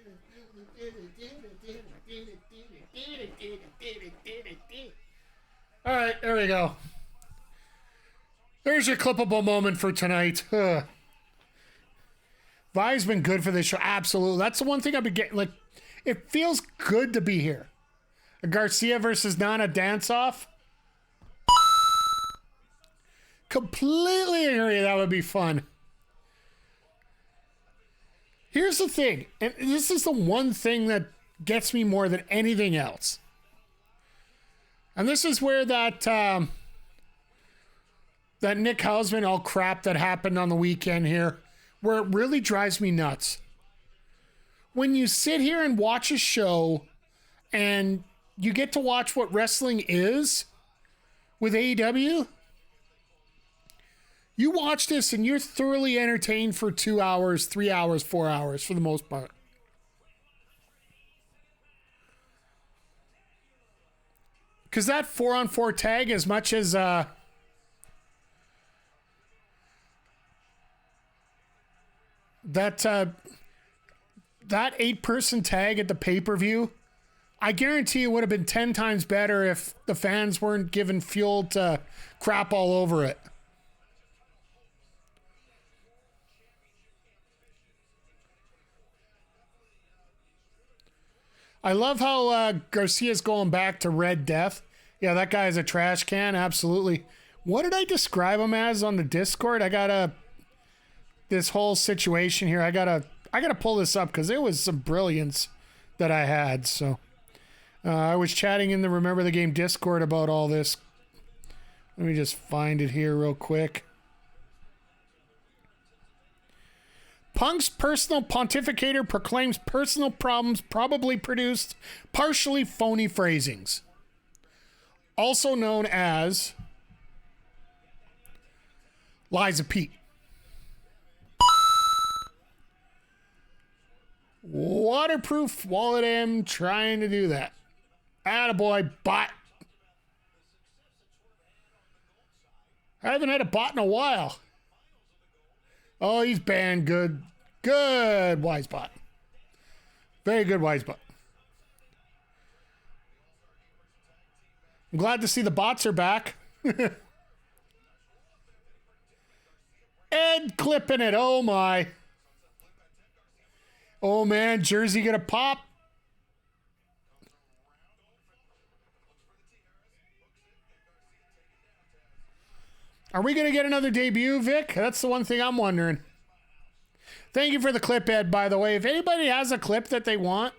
All right, there we go. There's your clippable moment for tonight. Vi's been good for this show. Absolutely. That's the one thing I've been getting. Like, it feels good to be here. A Garcia versus Nana dance-off. Completely agree. That would be fun. Here's the thing. And this is the one thing that gets me more than anything else. And this is where that Nick Hausman all crap that happened on the weekend here, where it really drives me nuts. When you sit here and watch a show and you get to watch what wrestling is with AEW, you watch this and you're thoroughly entertained for 2 hours, 3 hours, 4 hours for the most part. Because that 4-on-4 tag, as much as that 8-person tag at the pay-per-view, I guarantee it would have been 10 times better if the fans weren't given fuel to crap all over it. I love how Garcia's going back to Red Death. Yeah, that guy is a trash can, absolutely. What did I describe him as on the Discord? This whole situation here, I gotta pull this up because it was some brilliance that I had. So I was chatting in the Remember the Game Discord about all this. Let me just find it here real quick. Punk's personal pontificator proclaims personal problems probably produced partially phony phrasings. Also known as Lies of Pete. Waterproof wallet M trying to do that. Attaboy, bot. I haven't had a bot in a while. Oh, he's banned. Good. Good, Wisebot. Very good, Wisebot. I'm glad to see the bots are back. Ed clipping it. Oh, my. Oh, man. Jersey gonna pop. Are we going to get another debut, Vic? That's the one thing I'm wondering. Thank you for the clip, Ed, by the way. If anybody has a clip that they want,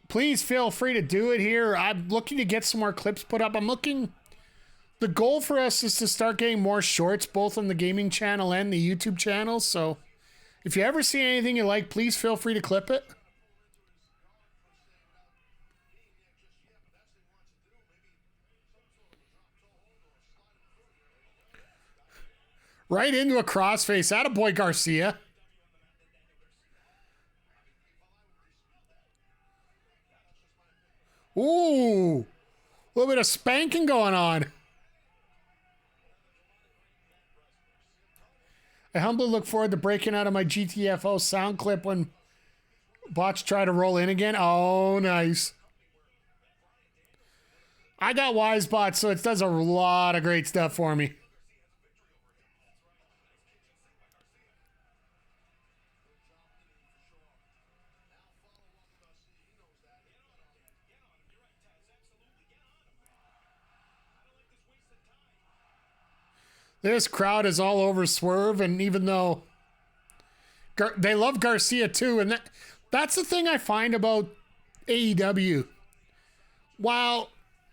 please feel free to do it here. I'm looking to get some more clips put up. The goal for us is to start getting more shorts, both on the gaming channel and the YouTube channel. So if you ever see anything you like, please feel free to clip it. Right into a crossface. Attaboy, Garcia. Ooh. A little bit of spanking going on. I humbly look forward to breaking out of my GTFO sound clip when bots try to roll in again. Oh, nice. I got WiseBot, so it does a lot of great stuff for me. This crowd is all over Swerve, and even though they love Garcia too, and that's the thing I find about AEW. While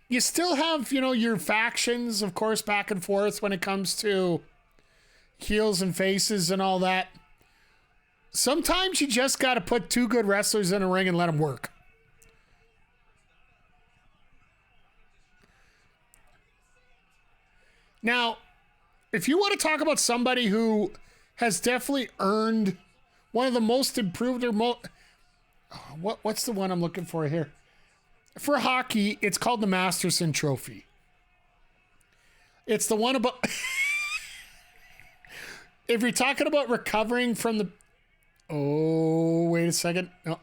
you still have, your factions, of course, back and forth when it comes to heels and faces and all that, sometimes you just got to put two good wrestlers in a ring and let them work. Now, if you want to talk about somebody who has definitely earned one of the most improved or what's the one I'm looking for here? For hockey, it's called the Masterson Trophy. It's the one about if you're talking about recovering from the wait a second. No,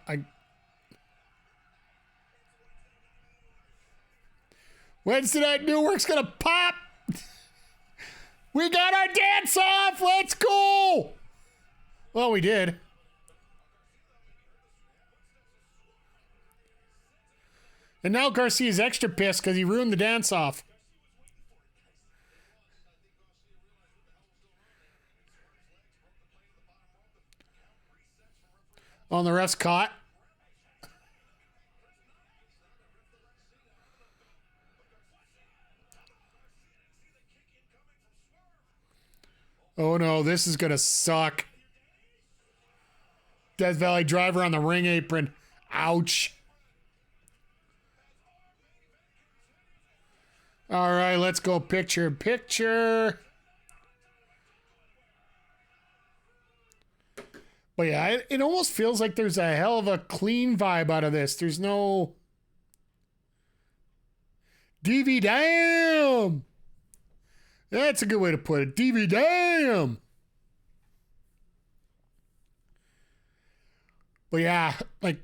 Wednesday Night Newark's gonna pop. We got our dance off. Let's go. Well, we did. And now Garcia's extra pissed because he ruined the dance off. On the ref's caught. Oh no, this is going to suck. Death Valley driver on the ring apron. Ouch. All right, let's go picture in picture. But yeah, it almost feels like there's a hell of a clean vibe out of this. There's no DV damn. That's a good way to put it. DV damn. But yeah, like,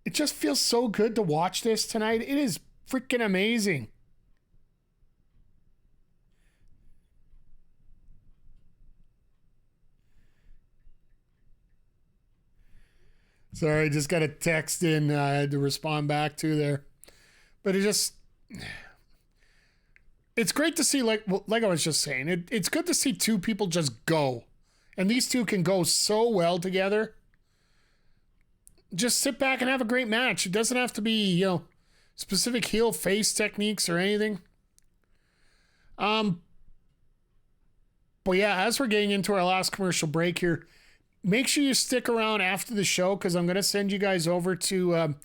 it just feels so good to watch this tonight. It is freaking amazing. Sorry, just got a text in I had to respond back to there. But it's great to see, like I was just saying, it's good to see two people just go. And these two can go so well together. Just sit back and have a great match. It doesn't have to be, specific heel face techniques or anything. But yeah, as we're getting into our last commercial break here, make sure you stick around after the show because I'm going to send you guys over to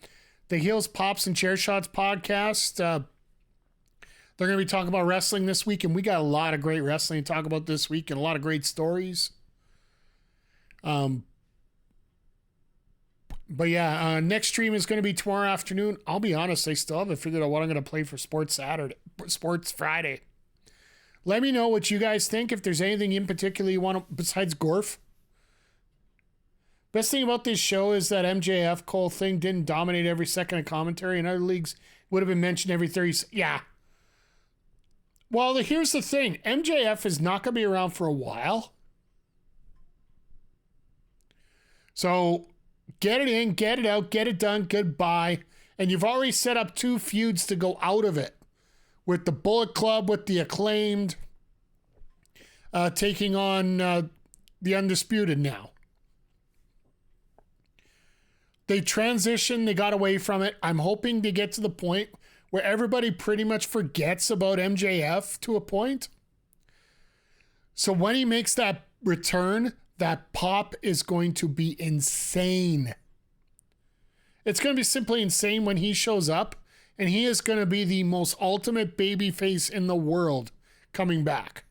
the Heels, Pops, and Chair Shots podcast. They're going to be talking about wrestling this week, and we got a lot of great wrestling to talk about this week and a lot of great stories. But yeah, next stream is going to be tomorrow afternoon. I'll be honest, I still haven't figured out what I'm going to play for Sports Friday. Let me know what you guys think. If there's anything in particular you want to, besides Gorf. Best thing about this show is that MJF Cole thing didn't dominate every second of commentary. In other leagues, would have been mentioned every 30. Yeah. Well, here's the thing. MJF is not going to be around for a while. So get it in, get it out, get it done, goodbye. And you've already set up two feuds to go out of it. With the Bullet Club, with the Acclaimed, taking on the Undisputed now. They transitioned, they got away from it. I'm hoping to get to the point where everybody pretty much forgets about MJF to a point. So when he makes that return, that pop is going to be insane. It's going to be simply insane when he shows up, and he is going to be the most ultimate babyface in the world coming back.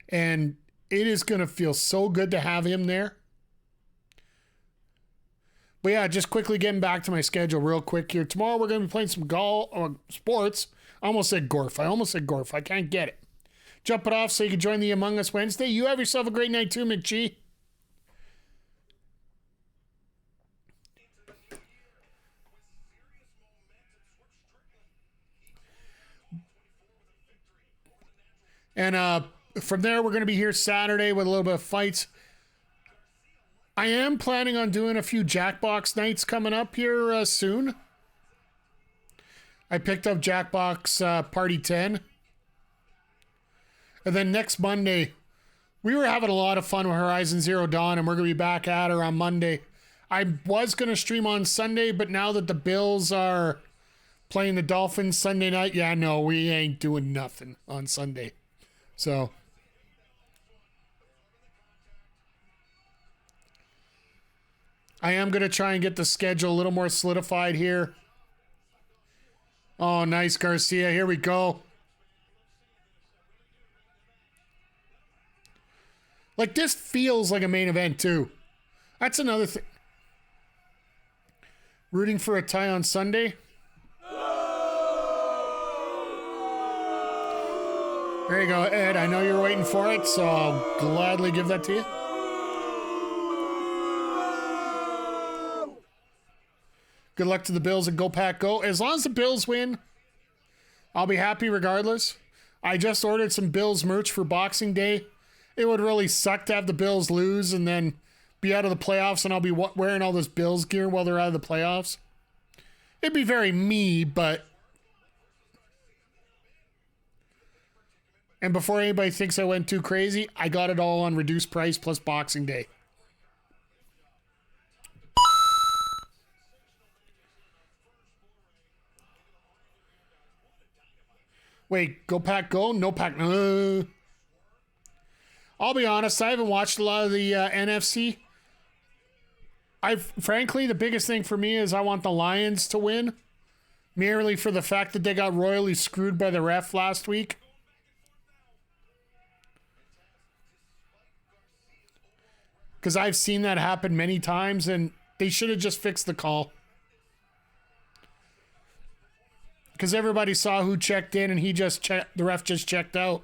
And it is going to feel so good to have him there. But yeah, just quickly getting back to my schedule real quick here. Tomorrow we're going to be playing some golf or sports. I almost said Gorf. I can't get it. jump it off so you can join the Among Us Wednesday. You have yourself a great night too, McG. And from there, we're going to be here Saturday with a little bit of fights. I am planning on doing a few Jackbox nights coming up here soon. I picked up Jackbox Party 10. And then next Monday, we were having a lot of fun with Horizon Zero Dawn, and we're going to be back at her on Monday. I was going to stream on Sunday, but now that the Bills are playing the Dolphins Sunday night, yeah, no, we ain't doing nothing on Sunday. So I am going to try and get the schedule a little more solidified here. Oh, nice, Garcia. Here we go. Like, this feels like a main event, too. That's another thing. Rooting for a tie on Sunday. There you go, Ed. I know you're waiting for it, so I'll gladly give that to you. Good luck to the Bills and Go Pack Go. As long as the Bills win, I'll be happy regardless. I just ordered some Bills merch for Boxing Day. It would really suck to have the Bills lose and then be out of the playoffs, and I'll be wearing all this Bills gear while they're out of the playoffs. It'd be very me, but... And before anybody thinks I went too crazy, I got it all on reduced price plus Boxing Day. Wait, Go Pack Go? No Pack. I'll be honest, I haven't watched a lot of the NFC. Frankly, the biggest thing for me is I want the Lions to win. Merely for the fact that they got royally screwed by the ref last week. Because I've seen that happen many times, and they should have just fixed the call. Because everybody saw who checked in, and the ref just checked out.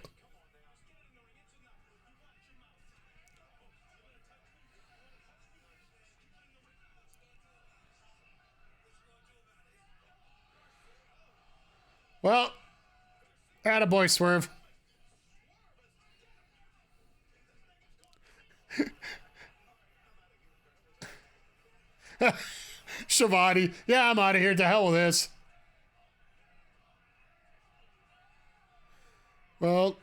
Well, attaboy, Swerve. Shavati. Yeah, I'm out of here. To hell with this. Well.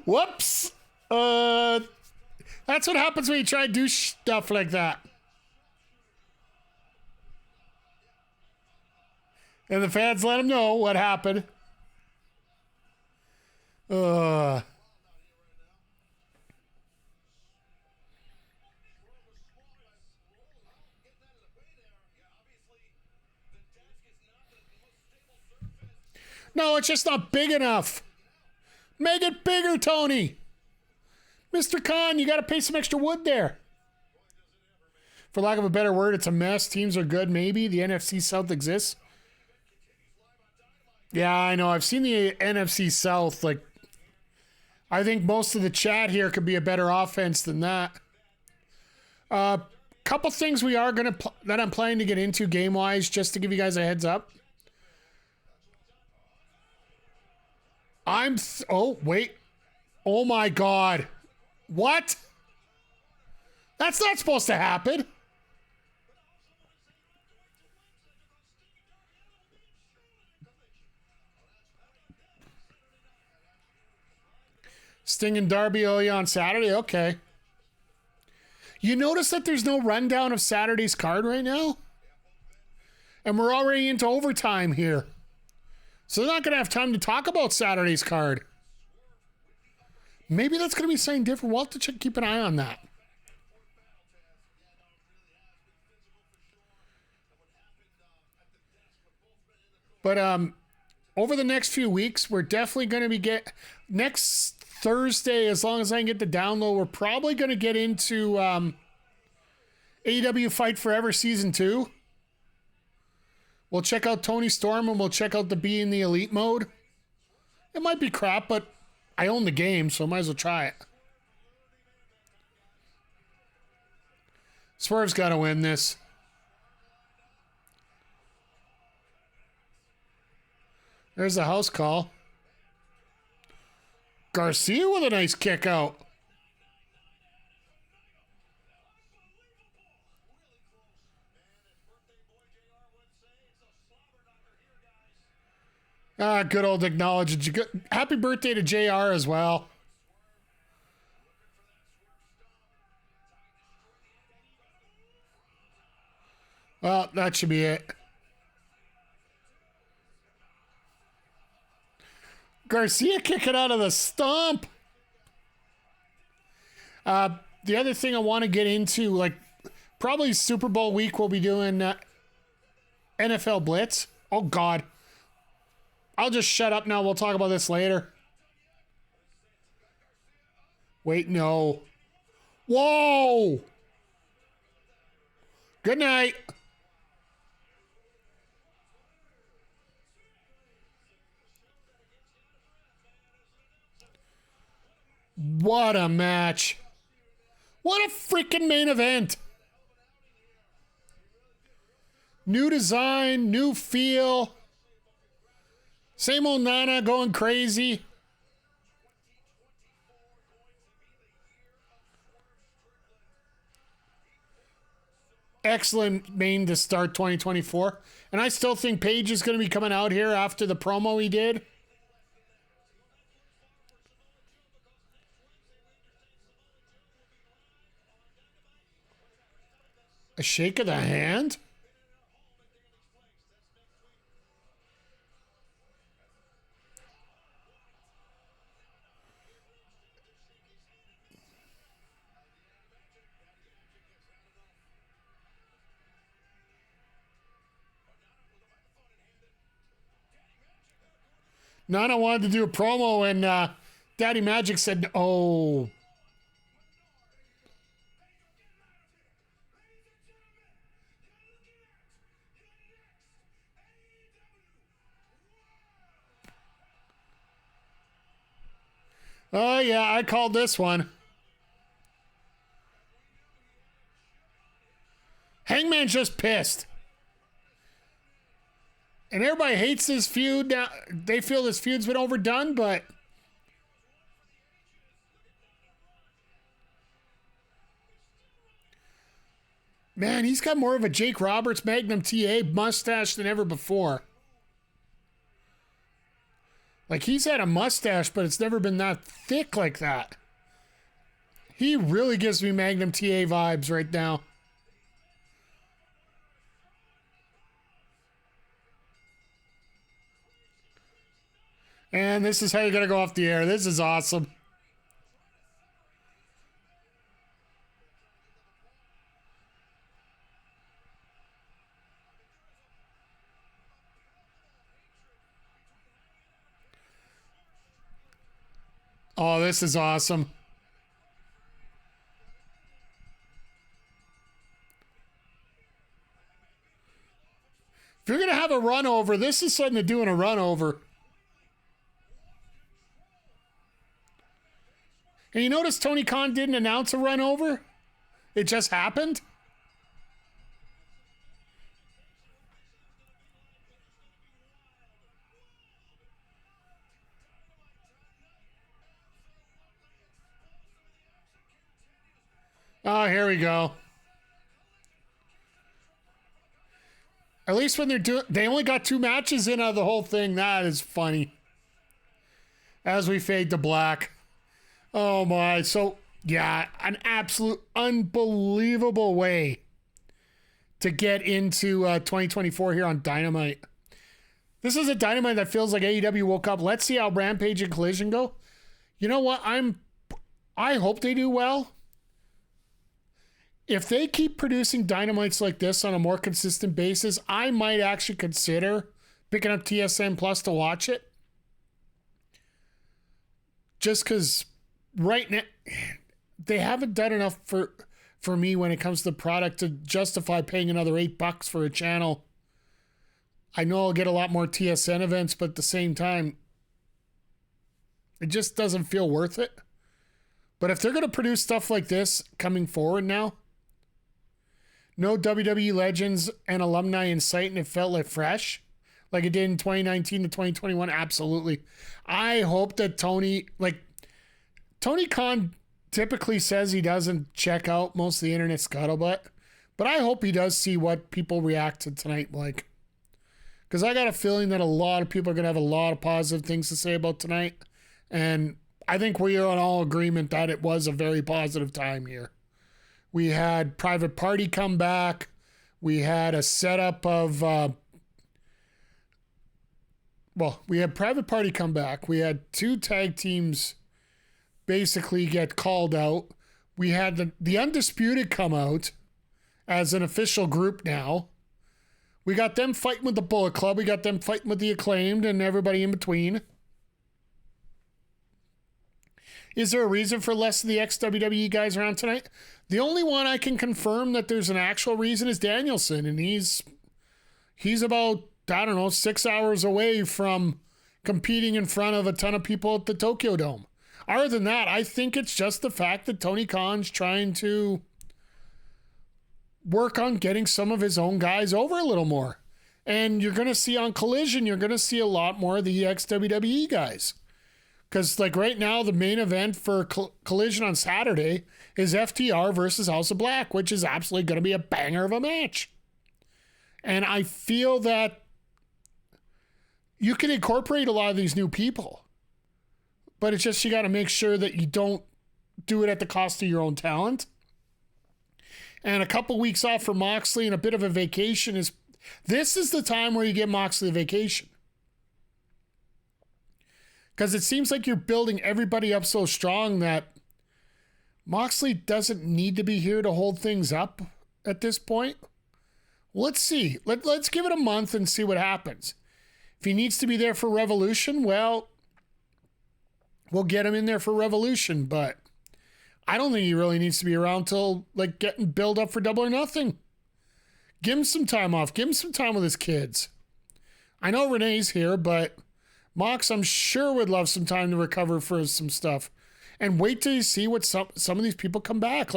Whoops. That's what happens when you try to do stuff like that. And the fans let him know what happened. No, it's just not big enough. Make it bigger, Tony. Mr. Khan, you got to pay some extra wood there. For lack of a better word, it's a mess. Teams are good, maybe. The NFC South exists. Yeah, I know. I've seen the NFC South. Like, I think most of the chat here could be a better offense than that. Couple things we are gonna that I'm planning to get into game wise, just to give you guys a heads up. Oh wait, oh my God, what? That's not supposed to happen. Sting and Darby Allin on Saturday? Okay. You notice that there's no rundown of Saturday's card right now? And we're already into overtime here. So they're not going to have time to talk about Saturday's card. Maybe that's going to be something different. We'll have to keep an eye on that. But over the next few weeks, we're definitely going to be next Thursday, as long as I can get the download, we're probably going to get into AEW Fight Forever Season 2. We'll check out Tony Storm and we'll check out the Be in the Elite mode. It might be crap, but I own the game, so I might as well try it. Swerve's got to win this. There's the house call. Garcia with a nice kick out. Good old acknowledge. Happy birthday to JR as well. Well, that should be it. Garcia kicking out of the stomp. The other thing I want to get into, like, probably Super Bowl week, we'll be doing NFL Blitz. Oh, God. I'll just shut up now. We'll talk about this later. Wait, no. Whoa! Good night. What a match. What a freaking main event. New design, new feel. Same old Nana going crazy. Excellent main to start 2024. And I still think Paige is going to be coming out here after the promo he did. A shake of the hand? Nana wanted to do a promo and Daddy Magic said, oh. Oh, yeah, I called this one. Hangman's just pissed. And everybody hates this feud. Now, they feel this feud's been overdone, but... Man, he's got more of a Jake Roberts Magnum TA mustache than ever before. Like, he's had a mustache, but it's never been that thick like that. He really gives me Magnum TA vibes right now. And this is how you're going to go off the air. This is awesome. Oh, this is awesome. If you're going to have a run over, this is something to do in a run over. And you notice Tony Khan didn't announce a run over? It just happened? Oh, here we go. At least when they're doing, they only got 2 matches in out of the whole thing. That is funny. As we fade to black. Oh my. So, yeah, an absolute unbelievable way to get into 2024 here on Dynamite. This is a Dynamite that feels like AEW woke up. Let's see how Rampage and Collision go. You know what? I hope they do well. If they keep producing Dynamites like this on a more consistent basis, I might actually consider picking up TSN Plus to watch it. Just because right now, they haven't done enough for me when it comes to the product to justify paying another $8 for a channel. I know I'll get a lot more TSN events, but at the same time, it just doesn't feel worth it. But if they're going to produce stuff like this coming forward now, no WWE legends and alumni in sight, and it felt like fresh, like it did in 2019 to 2021, absolutely. I hope that Tony Khan typically says he doesn't check out most of the internet scuttlebutt, but I hope he does see what people react to tonight like. Because I got a feeling that a lot of people are going to have a lot of positive things to say about tonight, and I think we are in all agreement that it was a very positive time here. We had Private Party come back. We had a setup of, we had Private Party come back. We had 2 tag teams basically get called out. We had the Undisputed come out as an official group now. We got them fighting with the Bullet Club. We got them fighting with the Acclaimed and everybody in between. Is there a reason for less of the ex-WWE guys around tonight? The only one I can confirm that there's an actual reason is Danielson, and he's about, 6 hours away from competing in front of a ton of people at the Tokyo Dome. Other than that, I think it's just the fact that Tony Khan's trying to work on getting some of his own guys over a little more. And you're going to see on Collision, you're going to see a lot more of the ex-WWE guys. Because, right now, the main event for Collision on Saturday is FTR versus House of Black, which is absolutely going to be a banger of a match. And I feel that you can incorporate a lot of these new people. But it's just you got to make sure that you don't do it at the cost of your own talent. And a couple weeks off for Moxley and a bit of a vacation this is the time where you get Moxley a vacation. Because it seems like you're building everybody up so strong that Moxley doesn't need to be here to hold things up at this point. Let's see. Let's give it a month and see what happens. If he needs to be there for Revolution, well, we'll get him in there for Revolution. But I don't think he really needs to be around till getting build up for Double or Nothing. Give him some time off. Give him some time with his kids. I know Renee's here, but Mox, I'm sure, would love some time to recover for some stuff. And wait till you see what some of these people come back.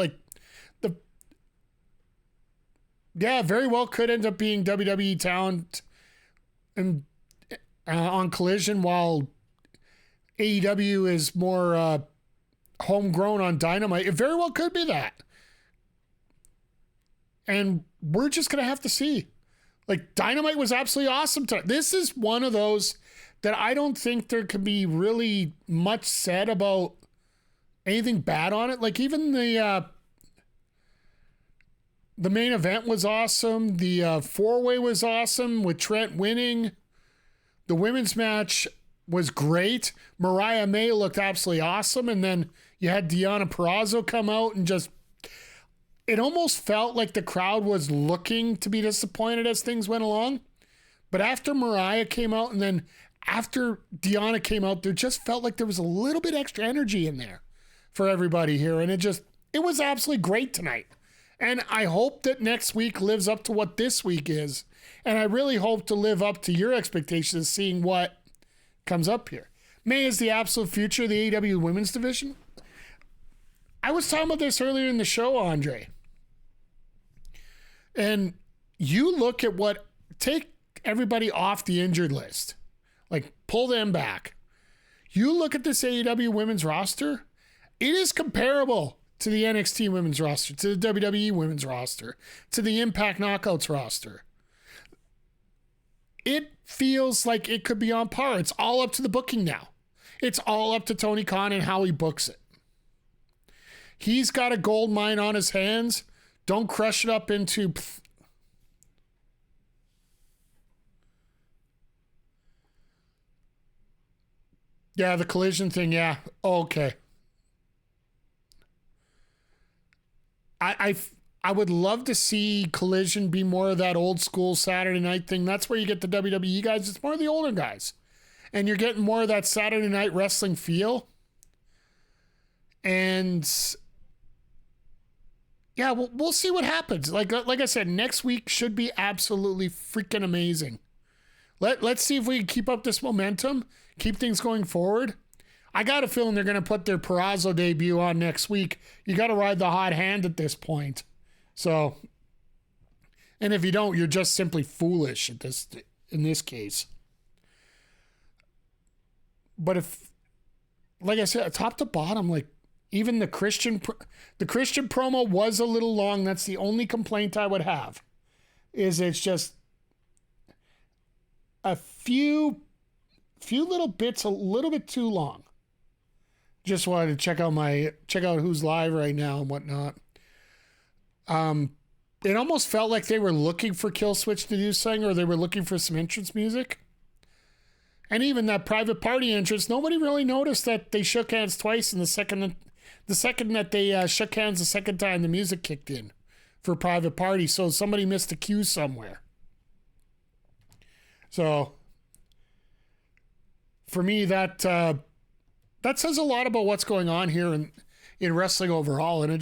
Very well could end up being WWE talent and on Collision, while AEW is more homegrown on Dynamite. It very well could be that. And we're just going to have to see. Dynamite was absolutely awesome tonight. This is one of those that I don't think there could be really much said about anything bad on it. Even the main event was awesome. The four-way was awesome with Trent winning. The women's match was great. Mariah May looked absolutely awesome. And then you had Deonna Purrazzo come out and it almost felt like the crowd was looking to be disappointed as things went along. But after Mariah came out and then after Deonna came out, there just felt like there was a little bit extra energy in there for everybody here. And it was absolutely great tonight. And I hope that next week lives up to what this week is. And I really hope to live up to your expectations, seeing what comes up here. May is the absolute future of the AEW women's division. I was talking about this earlier in the show, Andre. And you look at take everybody off the injured list. Pull them back. You look at this AEW women's roster, it is comparable to the NXT women's roster, to the WWE women's roster, to the Impact Knockouts roster. It feels like it could be on par. It's all up to the booking now. It's all up to Tony Khan and how he books it. He's got a gold mine on his hands. Don't crush it up into... Yeah, the Collision thing, yeah. Okay. I would love to see Collision be more of that old school Saturday night thing. That's where you get the WWE guys. It's more of the older guys. And you're getting more of that Saturday night wrestling feel. And yeah, we'll see what happens. Like I said, next week should be absolutely freaking amazing. Let's see if we can keep up this momentum, keep things going forward. I got a feeling they're going to put their Perazo debut on next week. You got to ride the hot hand at this point. So, and if you don't, you're just simply foolish in this case. But if, like I said, top to bottom, like even the Christian promo was a little long. That's the only complaint I would have. Is it's just a few little bits a little bit too long. Just wanted to check out who's live right now and whatnot. It almost felt like they were looking for Killswitch to do something, or they were looking for some entrance music. And even that private party entrance, nobody really noticed that they shook hands twice, and the second that they shook hands the second time, the music kicked in for private party. So somebody missed a cue somewhere. So for me, that says a lot about what's going on here in wrestling overall, and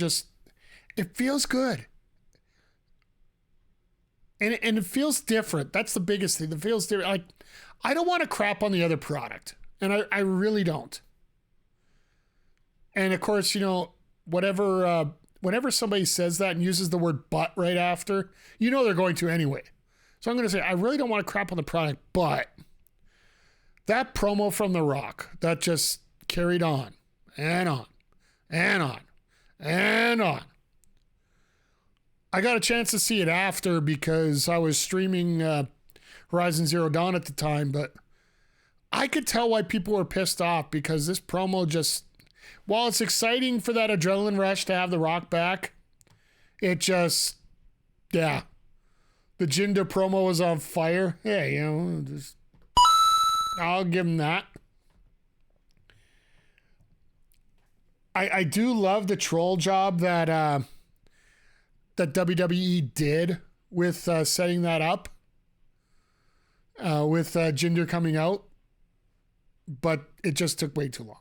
it feels good. And it feels different. That's the biggest thing. It feels different. Like, I don't want to crap on the other product, and I really don't. And of course, whenever somebody says that and uses the word "but" right after, they're going to anyway. So I'm going to say I really don't want to crap on the product, but that promo from The Rock, that just carried on and on and on and on. I got a chance to see it after because I was streaming Horizon Zero Dawn at the time, but I could tell why people were pissed off because this promo just, while it's exciting for that adrenaline rush to have The Rock back, it just, yeah. The Jinder promo was on fire. Hey, I'll give him that. I do love the troll job that WWE did with setting that up with Jinder coming out, but it just took way too long.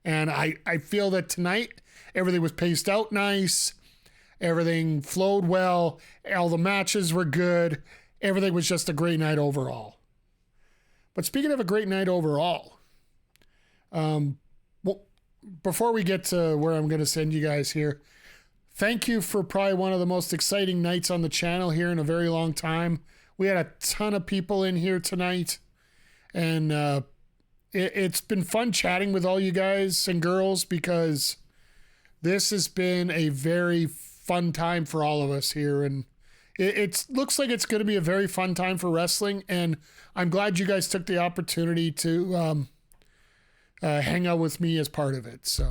And I feel that tonight everything was paced out nice, everything flowed well, all the matches were good, everything was just a great night overall. But speaking of a great night overall, before we get to where I'm going to send you guys here, thank you for probably one of the most exciting nights on the channel here in a very long time. We had a ton of people in here tonight, and it's been fun chatting with all you guys and girls because this has been a very fun time for all of us here, and it looks like it's going to be a very fun time for wrestling, and I'm glad you guys took the opportunity to hang out with me as part of it. So